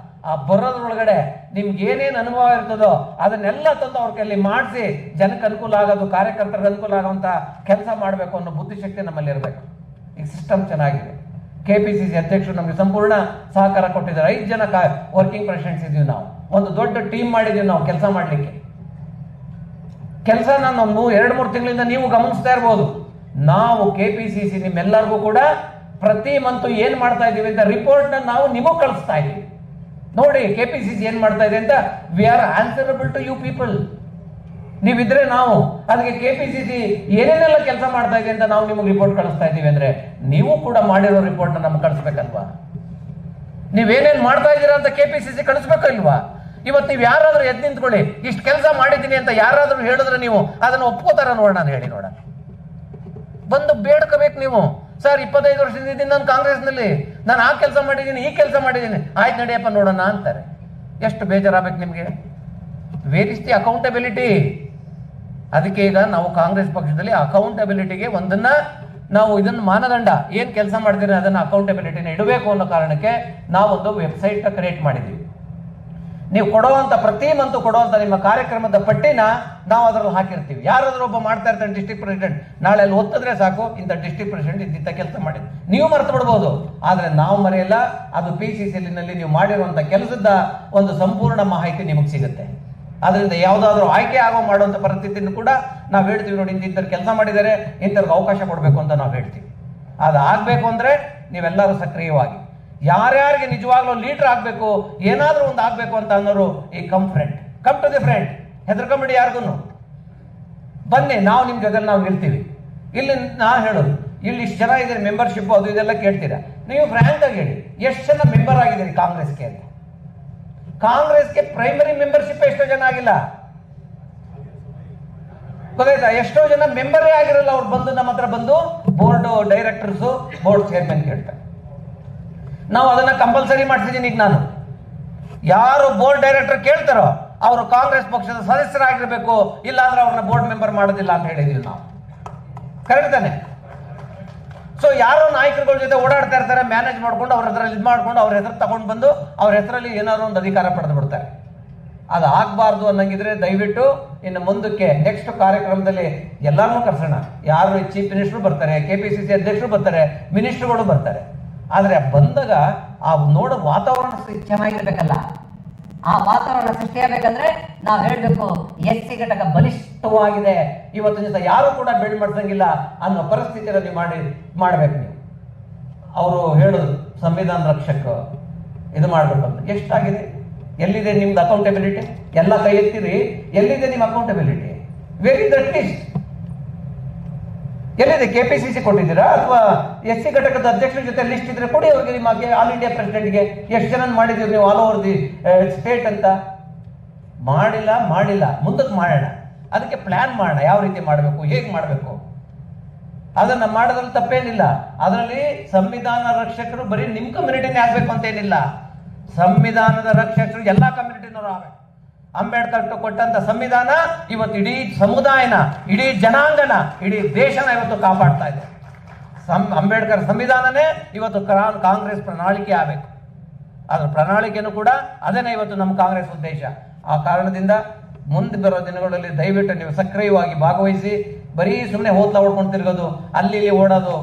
ಆ ಬರೋದ್ರೊಳಗಡೆ ನಿಮ್ಗೆ ಏನೇನು ಅನುಭವ ಇರ್ತದೋ ಅದನ್ನೆಲ್ಲ ತಂದು ಅವ್ರ ಕೈಲಿ ಮಾಡಿಸಿ ಜನಕ್ಕೆ ಅನುಕೂಲ ಆಗೋದು, ಕಾರ್ಯಕರ್ತರಿಗೆ ಅನುಕೂಲ ಆಗುವಂತ ಕೆಲಸ ಮಾಡಬೇಕು ಅನ್ನೋ ಬುದ್ಧಿಶಕ್ತಿ ನಮ್ಮಲ್ಲಿ ಇರಬೇಕು. ಈ ಸಿಸ್ಟಮ್ ಚೆನ್ನಾಗಿದೆ. KPCC ಅಧ್ಯಕ್ಷರು ನಮಗೆ ಸಂಪೂರ್ಣ ಸಹಕಾರ ಕೊಟ್ಟಿದ್ದಾರೆ. 5 ಜನ ವರ್ಕಿಂಗ್ ಪ್ರೆಸಿಡೆಂಟ್ಸ್ ಇದೀವಿ ನಾವು. ಒಂದು ದೊಡ್ಡ ಟೀಮ್ ಮಾಡಿದೀವಿ ನಾವು ಕೆಲಸ ಮಾಡಲಿಕ್ಕೆ. ಕೆಲಸ ನಾನು 2-3 ತಿಂಗಳಿಂದ ನೀವು ಗಮನಿಸ್ತಾ ಇರ್ಬೋದು. ನಾವು KPCC ನಿಮ್ಮೆಲ್ಲರಿಗೂ ಕೂಡ ಪ್ರತಿ ಮಂತ್ ಏನ್ ಮಾಡ್ತಾ ಇದೀವಿ ಅಂತ ರಿಪೋರ್ಟ್ ನಾವು ನಿಮಗೂ ಕಳಿಸ್ತಾ ಇದೀವಿ. ನೋಡಿ KPCC ಏನ್ ಮಾಡ್ತಾ ಇದೆ ಅಂತ. We are answerable to you people. ನೀವಿದ್ರೆ ನಾವು ಅದಕ್ಕೆ KPCC ಏನೇನೆಲ್ಲ ಕೆಲಸ ಮಾಡ್ತಾ ಇದೆ ಅಂತ ನಾವು ನಿಮಗೆ ರಿಪೋರ್ಟ್ ಕಳಿಸ್ತಾ ಇದೀವಿ ಅಂದ್ರೆ ನೀವು ಕೂಡ ಮಾಡಿರೋ ರಿಪೋರ್ಟ್ ನಮ್ಗೆ ಕಳಿಸ್ಬೇಕಲ್ವಾ? ನೀವೇನೇನ್ ಮಾಡ್ತಾ ಇದ್ದೀರಾ ಅಂತ KPCC ಕಳಿಸ್ಬೇಕಲ್ವಾ? ಇವತ್ತು ನೀವು ಯಾರಾದ್ರೂ ಎದ್ದು ನಿಂತ್ಕೊಳ್ಳಿ, ಇಷ್ಟು ಕೆಲಸ ಮಾಡಿದ್ದೀನಿ ಅಂತ ಯಾರಾದ್ರೂ ಹೇಳಿದ್ರೆ ನೀವು ಅದನ್ನ ಒಪ್ಕೋತಾರ ನೋಡೋಣ, ಹೇಳಿ ನೋಡೋಣ. ಬಂದು ಬೇಡ್ಕೋಬೇಕು ನೀವು. ಸರ್ 25 ವರ್ಷದಿಂದ ಇದ್ದೀನಿ ನಾನು ಕಾಂಗ್ರೆಸ್ನಲ್ಲಿ, ನಾನು ಆ ಕೆಲಸ ಮಾಡಿದ್ದೀನಿ, ಈ ಕೆಲಸ ಮಾಡಿದ್ದೀನಿ, ಆಯ್ತು ನಡಿಯಪ್ಪ ನೋಡೋಣ ಅಂತಾರೆ. ಎಷ್ಟು ಬೇಜಾರಾಗಬೇಕು ನಿಮಗೆ? Where is the accountability? ಅದಕ್ಕೆ ಈಗ ನಾವು ಕಾಂಗ್ರೆಸ್ ಪಕ್ಷದಲ್ಲಿ ಅಕೌಂಟಬಿಲಿಟಿಗೆ ನಾವು ಇದನ್ನ ಮಾನದಂಡ, ಏನ್ ಕೆಲಸ ಮಾಡಿದ್ರೆ ಅದನ್ನ ಅಕೌಂಟಬಿಲಿಟಿನ ಇಡಬೇಕು ಅನ್ನೋ ಕಾರಣಕ್ಕೆ ನಾವೊಂದು ವೆಬ್ಸೈಟ್ ಕ್ರಿಯೇಟ್ ಮಾಡಿದ್ದೀವಿ. ನೀವು ಕೊಡುವಂತ ಪ್ರತಿ ಮಂತ್ ಕೊಡುವಂತ ನಿಮ್ಮ ಕಾರ್ಯಕ್ರಮದ ಪಟ್ಟಿನ ನಾವು ಅದರಲ್ಲಿ ಹಾಕಿರ್ತೀವಿ. ಯಾರಾದ್ರೂ ಒಬ್ಬ ಮಾಡ್ತಾ ಇರ್ತಾನೆ ಡಿಸ್ಟ್ರಿಕ್ಟ್ ಪ್ರೆಸಿಡೆಂಟ್, ನಾಳೆ ಅಲ್ಲಿ ಒತ್ತಿದ್ರೆ ಸಾಕು, ಇಂಥ ಡಿಸ್ಟ್ರಿಕ್ಟ್ ಪ್ರೆಸಿಡೆಂಟ್ ಇಂಥ ಕೆಲಸ ಮಾಡಿದ್ರು, ನೀವು ಮರ್ತು ಬಿಡ್ಬೋದು. ಆದ್ರೆ ನಾವು ಮರೆಯಲ್ಲ. ಅದು PCCನಲ್ಲಿ ನೀವು ಮಾಡಿರುವಂತ ಕೆಲಸದ ಒಂದು ಸಂಪೂರ್ಣ ಮಾಹಿತಿ ನಿಮಗೆ ಸಿಗುತ್ತೆ. ಅದರಿಂದ ಯಾವುದಾದ್ರೂ ಆಯ್ಕೆ ಮಾಡುವಂತ ಪರಿಸ್ಥಿತಿಯನ್ನು ಕೂಡ ನಾವು ಹೇಳ್ತೀವಿ. ನೋಡಿ, ಇಂಥವ್ರು ಕೆಲಸ ಮಾಡಿದ್ದಾರೆ, ಇಂಥವ್ರಿಗೆ ಅವಕಾಶ ಕೊಡಬೇಕು ಅಂತ ನಾವು ಹೇಳ್ತೀವಿ. ಅದು ಆಗ್ಬೇಕು ಅಂದ್ರೆ ನೀವೆಲ್ಲರೂ ಸಕ್ರಿಯವಾಗಿ, ಯಾರ್ಯಾರಿಗೆ ನಿಜವಾಗ್ಲೂ ಲೀಡರ್ ಆಗ್ಬೇಕು, ಏನಾದ್ರೂ ಒಂದು ಆಗ್ಬೇಕು ಅಂತ ಅನ್ನೋರು ಈ ಕಮ್ ಟು ದಿ ಫ್ರಂಟ್. ಹೆದರ್ಕೊಂಬಿಡಿ ಯಾರಿಗೂ, ಬನ್ನಿ, ನಾವು ನಿಮ್ ಜೊತೆ ನಾವು ನಿಲ್ತೀವಿ. ಇಲ್ಲಿ ನಾ ಹೇಳೋದು, ಇಲ್ಲಿ ಇಷ್ಟು ಜನ ಇದ್ದೀರಿ, ಮೆಂಬರ್ಶಿಪ್ ಅದು ಇದೆಲ್ಲ ಕೇಳ್ತೀರಾ, ನೀವು ಫ್ರಾಂಕ್ ಆಗಿ ಹೇಳಿ ಎಷ್ಟು ಜನ ಮೆಂಬರ್ ಆಗಿದ್ದೀರಿ ಕಾಂಗ್ರೆಸ್ಗೆ ಅಂತ. ಕಾಂಗ್ರೆಸ್ಗೆ ಪ್ರೈಮರಿ ಮೆಂಬರ್ಶಿಪ್ ಎಷ್ಟೋ ಜನ ಆಗಿಲ್ಲ, ಗೊತ್ತಾಯ್ತಾ? ಎಷ್ಟೋ ಜನ ಮೆಂಬರೇ ಆಗಿರಲ್ಲ. ಅವ್ರು ಬಂದು ನಮ್ಮ ಹತ್ರ ಬಂದು ಬೋರ್ಡ್ ಡೈರೆಕ್ಟರ್ಸ್, ಬೋರ್ಡ್ ಚೇರ್ಮನ್ ಕೇಳ್ತಾರೆ. ನಾವು ಅದನ್ನ ಕಂಪಲ್ಸರಿ ಮಾಡ್ತಿದ್ದೀನಿ. ಈಗ ನಾನು ಯಾರು ಬೋರ್ಡ್ ಡೈರೆಕ್ಟರ್ ಕೇಳ್ತಾರೋ ಅವರು ಕಾಂಗ್ರೆಸ್ ಪಕ್ಷದ ಸದಸ್ಯರಾಗಿರ್ಬೇಕು, ಇಲ್ಲ ಅಂದ್ರೆ ಅವ್ರನ್ನ ಬೋರ್ಡ್ ಮೆಂಬರ್ ಮಾಡೋದಿಲ್ಲ ಅಂತ ಹೇಳಿದೀವಿ ನಾವು. ಕರೆಕ್ಟ್ ತಾನೆ? ಸೊ ಯಾರೋ ನಾಯಕರುಗಳ ಜೊತೆ ಓಡಾಡ್ತಾ ಇರ್ತಾರೆ, ಮ್ಯಾನೇಜ್ ಮಾಡ್ಕೊಂಡು ಅವ್ರ ಹೆಸರಲ್ಲಿ ಇದು ಮಾಡ್ಕೊಂಡು ಅವ್ರ ಹೆಸರು ತಗೊಂಡು ಬಂದು ಅವ್ರ ಹೆಸರಲ್ಲಿ ಏನಾದ್ರು ಒಂದು ಅಧಿಕಾರ ಪಡೆದು ಬಿಡ್ತಾರೆ. ಅದು ಆಗ್ಬಾರ್ದು ಅನ್ನಂಗಿದ್ರೆ ದಯವಿಟ್ಟು ಇನ್ನು ಮುಂದಕ್ಕೆ ನೆಕ್ಸ್ಟ್ ಕಾರ್ಯಕ್ರಮದಲ್ಲಿ ಎಲ್ಲಾರನ್ನೂ ಕರ್ಸೋಣ. ಯಾರು ಚೀಫ್ ಮಿನಿಸ್ಟರ್ ಬರ್ತಾರೆ, KPCC ಅಧ್ಯಕ್ಷರು ಬರ್ತಾರೆ, ಮಿನಿಸ್ಟರ್ಗಳು ಬರ್ತಾರೆ. ಆದ್ರೆ ಬಂದಾಗ ಆ ನೋಡೋ ವಾತಾವರಣ ಚೆನ್ನಾಗಿರ್ಬೇಕಲ್ಲ. ಆ ವಾತಾವರಣ ಸೃಷ್ಟಿಯಾಗಬೇಕಂದ್ರೆ ನಾವು ಹೇಳ್ಬೇಕು, SC ಘಟಕ ಬಲಿಷ್ಠವಾಗಿದೆ, ಇವತ್ತು ದಿವಸ ಯಾರು ಕೂಡ ಬೆಳ್ ಮಾಡ್ಸಂಗಿಲ್ಲ ಅನ್ನೋ ಪರಿಸ್ಥಿತಿಯನ್ನು ನೀವು ಮಾಡ್ಬೇಕು. ನೀವು ಅವರು ಹೇಳೋದು ಸಂವಿಧಾನ ರಕ್ಷಕ ಇದು ಮಾಡ್ಬೇಕು ಅಂತ. ಎಷ್ಟಾಗಿದೆ? ಎಲ್ಲಿದೆ ನಿಮ್ದು ಅಕೌಂಟಬಿಲಿಟಿ? ಎಲ್ಲ ಕೈ ಎತ್ತಿರಿ, ಎಲ್ಲಿದೆ ನಿಮ್ಮ accountability? Where is that list? ಎಲ್ಲಿದೆ? KPCC ಕೊಟ್ಟಿದ್ದೀರಾ ಅಥವಾ SC ಘಟಕದ ಅಧ್ಯಕ್ಷರ ಜೊತೆ ಲಿಸ್ಟ್ ಇದ್ರೆ ಕೊಡಿ ಅವ್ರಿಗೆ. ನಿಮ್ಮ ಆಲ್ ಇಂಡಿಯಾ ಪ್ರೆಸಿಡೆಂಟ್ಗೆ ಎಷ್ಟು ಜನ ಮಾಡಿದ್ದೀವಿ ನೀವು ಆಲ್ ಓವರ್ ದಿ ಸ್ಟೇಟ್ ಅಂತ? ಮಾಡಿಲ್ಲ. ಮುಂದಕ್ಕೆ ಮಾಡೋಣ, ಅದಕ್ಕೆ ಪ್ಲಾನ್ ಮಾಡೋಣ, ಯಾವ ರೀತಿ ಮಾಡಬೇಕು, ಹೇಗೆ ಮಾಡಬೇಕು. ಅದನ್ನ ಮಾಡೋದ್ರಲ್ಲಿ ತಪ್ಪೇನಿಲ್ಲ. ಅದರಲ್ಲಿ ಸಂವಿಧಾನ ರಕ್ಷಕರು ಬರೀ ನಿಮ್ ಕಮ್ಯುನಿಟಿನೇ ಆಗ್ಬೇಕು ಅಂತ ಏನಿಲ್ಲ. ಸಂವಿಧಾನದ ರಕ್ಷಕರು ಎಲ್ಲಾ ಕಮ್ಯುನಿಟಿನವರು ಆಗಬೇಕು. ಅಂಬೇಡ್ಕರ್ ಕೊಟ್ಟಂತ ಸಂವಿಧಾನ ಇವತ್ತು ಇಡೀ ಸಮುದಾಯನ, ಇಡೀ ಜನಾಂಗನ, ಇಡೀ ದೇಶನ ಇವತ್ತು ಕಾಪಾಡ್ತಾ ಇದೆ. ಅಂಬೇಡ್ಕರ್ ಸಂವಿಧಾನನೇ ಇವತ್ತು ಕಾಂಗ್ರೆಸ್ ಪ್ರಣಾಳಿಕೆ ಆಗಬೇಕು. ಅದರ ಪ್ರಣಾಳಿಕೆನೂ ಕೂಡ ಅದೇನೇ ಇವತ್ತು ನಮ್ಮ ಕಾಂಗ್ರೆಸ್ ಉದ್ದೇಶ. ಆ ಕಾರಣದಿಂದ ಮುಂದೆ ಬರೋ ದಿನಗಳಲ್ಲಿ ದಯವಿಟ್ಟು ನೀವು ಸಕ್ರಿಯವಾಗಿ ಭಾಗವಹಿಸಿ. ಬರೀ ಸುಮ್ಮನೆ ಹೋತ್ಲಾ ಹೊಡ್ಕೊಂಡು ತಿರ್ಗೋದು, ಅಲ್ಲಿ ಇಲ್ಲಿ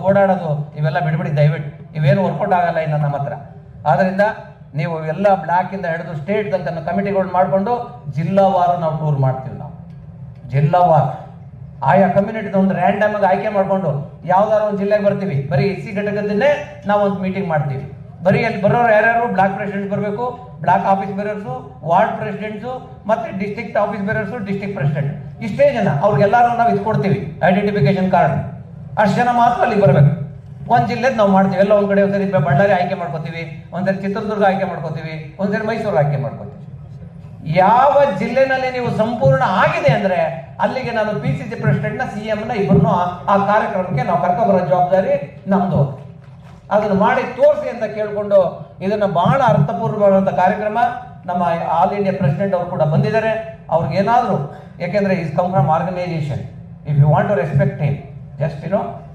ಓಡಾಡೋದು ಇವೆಲ್ಲ ಬಿಡ್ಬಿಡಿ ದಯವಿಟ್ಟು. ಇವೇನು ವರ್ಕೌಟ್ ಆಗಲ್ಲ ಇನ್ನು ನಮ್ಮ ಹತ್ರ. ಆದ್ದರಿಂದ ನೀವು ಎಲ್ಲ ಬ್ಲಾಕಿಂದ ಹಿಡಿದು ಸ್ಟೇಟ್ ತನಕ ಕಮಿಟಿಗಳು ಮಾಡಿಕೊಂಡು ಜಿಲ್ಲಾವಾರು ನಾವು ಟೂರ್ ಮಾಡ್ತೀವಿ. ನಾವು ಜಿಲ್ಲಾವಾರು ಆಯಾ ಕಮ್ಯುನಿಟಿದ ಒಂದು ರ್ಯಾಂಡಮ್ ಆಗಿ ಆಯ್ಕೆ ಮಾಡಿಕೊಂಡು ಯಾವ್ದಾದ್ರು ಒಂದು ಜಿಲ್ಲೆಗೆ ಬರ್ತೀವಿ. ಬರೀ ಎಸ್ಸಿ ಘಟಕದನ್ನೇ ನಾವು ಒಂದು ಮೀಟಿಂಗ್ ಮಾಡ್ತೀವಿ. ಬರೀ ಅಲ್ಲಿ ಬರೋರು ಯಾರ್ಯಾರು ಬ್ಲಾಕ್ ಪ್ರೆಸಿಡೆಂಟ್ ಬರಬೇಕು, block office bearers, ward presidents, ಮತ್ತೆ district office bearers, district president, ಇಷ್ಟೇ ಜನ. ಅವ್ರಿಗೆಲ್ಲರೂ ನಾವು ಇದು ಕೊಡ್ತೀವಿ, ಐಡೆಂಟಿಫಿಕೇಶನ್ ಕಾರ್ಡ್. ಅಷ್ಟು ಜನ ಮಾತ್ರ ಅಲ್ಲಿಗೆ ಬರಬೇಕು. ಒಂದು ಜಿಲ್ಲೆದು ನಾವು ಮಾಡ್ತೀವಿ. ಎಲ್ಲ ಒಂದು ಕಡೆ ಒಂದ್ಸರಿ ಬಳ್ಳಾರಿ ಆಯ್ಕೆ ಮಾಡ್ಕೋತೀವಿ, ಒಂದ್ಸರಿ ಚಿತ್ರದುರ್ಗ ಆಯ್ಕೆ ಮಾಡ್ಕೋತೀವಿ, ಒಂದ್ಸರಿ ಮೈಸೂರು ಆಯ್ಕೆ ಮಾಡ್ಕೋತೀವಿ. ಯಾವ ಜಿಲ್ಲೆನಲ್ಲಿ ನೀವು ಸಂಪೂರ್ಣ ಆಗಿದೆ ಅಂದ್ರೆ ಅಲ್ಲಿಗೆ ನಾನು PCC ಪ್ರೆಸಿಡೆಂಟ್ನ CM ಇಬ್ಬರನ್ನು ಆ ಕಾರ್ಯಕ್ರಮಕ್ಕೆ ನಾವು ಕರ್ಕೊಬರೋ ಜವಾಬ್ದಾರಿ ನಮ್ದು. ಅದನ್ನು ಮಾಡಿ ತೋರಿಸಿ ಅಂತ ಕೇಳಿಕೊಂಡು ಇದನ್ನ ಬಹಳ ಅರ್ಥಪೂರ್ವವಾದಂಥ ಕಾರ್ಯಕ್ರಮ. ನಮ್ಮ ಆಲ್ ಇಂಡಿಯಾ ಪ್ರೆಸಿಡೆಂಟ್ ಅವರು ಕೂಡ ಬಂದಿದ್ದಾರೆ. ಅವ್ರಿಗೇನಾದರೂ, ಯಾಕೆಂದ್ರೆ is come from organisation, if you want to respect him, just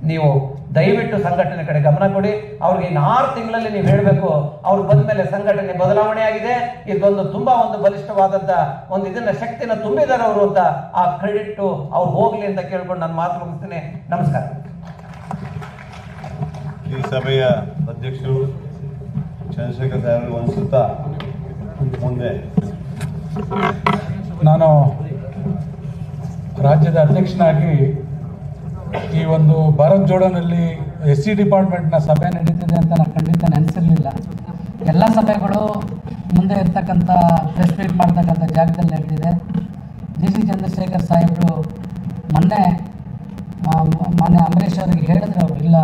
ನೀವು ದಯವಿಟ್ಟು ಸಂಘಟನೆ ಕಡೆ ಗಮನ ಕೊಡಿ. ಅವ್ರಿಗೆ ಇನ್ನು 6 ತಿಂಗಳಲ್ಲಿ ನೀವು ಹೇಳಬೇಕು, ಅವ್ರು ಬಂದ ಮೇಲೆ ಸಂಘಟನೆ ಬದಲಾವಣೆ ಆಗಿದೆ, ಇದೊಂದು ತುಂಬಾ ಒಂದು ಬಲಿಷ್ಠವಾದಂತ ಒಂದು ಇದನ್ನ ಶಕ್ತಿನ ತುಂಬಿದ್ದಾರೆ ಅವರು ಅಂತ ಆ ಕ್ರೆಡಿಟ್ ಅವ್ರು ಹೋಗ್ಲಿ ಅಂತ ಕೇಳ್ಕೊಂಡು ನಾನು ಮಾತು ಮುಗಿಸ್ತೇನೆ. ನಮಸ್ಕಾರ. ಈ ಸಭೆಯ ಅಧ್ಯಕ್ಷರು ಚಂದ್ರಶೇಖರ್ ಸಾಹೇಬರು ಒಂದು ಸುತ್ತ ಮುಂದೆ. ನಾನು ರಾಜ್ಯದ ಅಧ್ಯಕ್ಷನಾಗಿ ಈ ಒಂದು ಭಾರತ್ ಜೋಡೋನಲ್ಲಿ SC ಡಿಪಾರ್ಟ್ಮೆಂಟ್ನ ಸಭೆ ನಡೀತಿದೆ ಅಂತ ನಾನು ಖಂಡಿತ ನೆನೆಸಿರಲಿಲ್ಲ. ಎಲ್ಲ ಸಭೆಗಳು ಮುಂದೆ ಇರ್ತಕ್ಕಂಥ ಪ್ರೆಸ್ ಮೀಟ್ ಮಾಡ್ತಕ್ಕಂಥ ಜಾಗದಲ್ಲಿ ನಡೆದಿದೆ. GC ಚಂದ್ರಶೇಖರ್ ಸಾಹೇಬರು ಮೊನ್ನೆ ಮಾನ್ಯ ಅಂಬರೀಷ್ ಅವರಿಗೆ ಹೇಳಿದ್ರು, ಅವರು ಇಲ್ಲ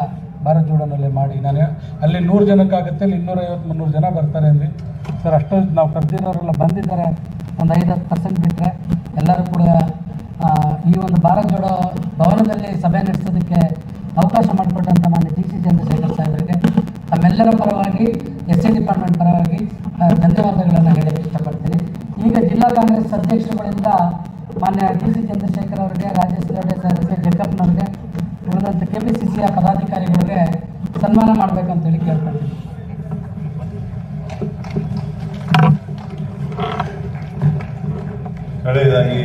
ಭಾರತ್ ಜೋಡೋನಲ್ಲಿ ಮಾಡಿ. ನಾನು ಅಲ್ಲಿ 100 ಜನಕ್ಕಾಗುತ್ತೆ, ಇಲ್ಲಿ 250-300 ಜನ ಬರ್ತಾರೆ ಅಂದ್ವಿ. ಸರ್, ಅಷ್ಟು ನಾವು ಕರೆದಿರೋರೆಲ್ಲ ಬಂದಿದ್ದಾರೆ, ಒಂದು 5-10% ಬಿಟ್ಟರೆ ಎಲ್ಲರೂ ಕೂಡ ಈ ಒಂದು ಭಾರತ್ ಜೋಡೋ ಭವನದಲ್ಲಿ ಸಭೆ ನಡೆಸೋದಕ್ಕೆ ಅವಕಾಶ ಮಾಡಿಕೊಟ್ಟಂಥ ಮಾನ್ಯ GC ಚಂದ್ರಶೇಖರ್ ಸಾಹೇಬರಿಗೆ ತಮ್ಮೆಲ್ಲರ ಪರವಾಗಿ SC ಡಿಪಾರ್ಟ್ಮೆಂಟ್ ಪರವಾಗಿ ಧನ್ಯವಾದಗಳನ್ನು ಹೇಳಕ್ಕೆ ಇಷ್ಟಪಡ್ತೀನಿ. ಈಗ ಜಿಲ್ಲಾ ಕಾಂಗ್ರೆಸ್ ಅಧ್ಯಕ್ಷರುಗಳಿಂದ ಮಾನ್ಯ GC ಚಂದ್ರಶೇಖರ್ ಅವರಿಗೆ, ರಾಜೇಶ್ ಗೌಡೆ ಸರ್ಗೆ, ಜಕ್ಕಪ್ಪನವ್ರಿಗೆ, ಉಳಿದಂಥ KPCCಯ ಪದಾಧಿಕಾರಿಗಳಿಗೆ ಸನ್ಮಾನ ಮಾಡಬೇಕಂತೇಳಿ ಕೇಳ್ಕೊಳ್ತೀನಿ. ಕಡೆಯದಾಗಿ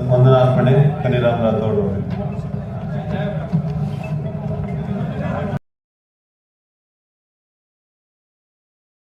ವಂದನಾರ್ಪಣೆ ಕನಿರಾಮ್ ರಾಥೋಡ್ ಅವರು.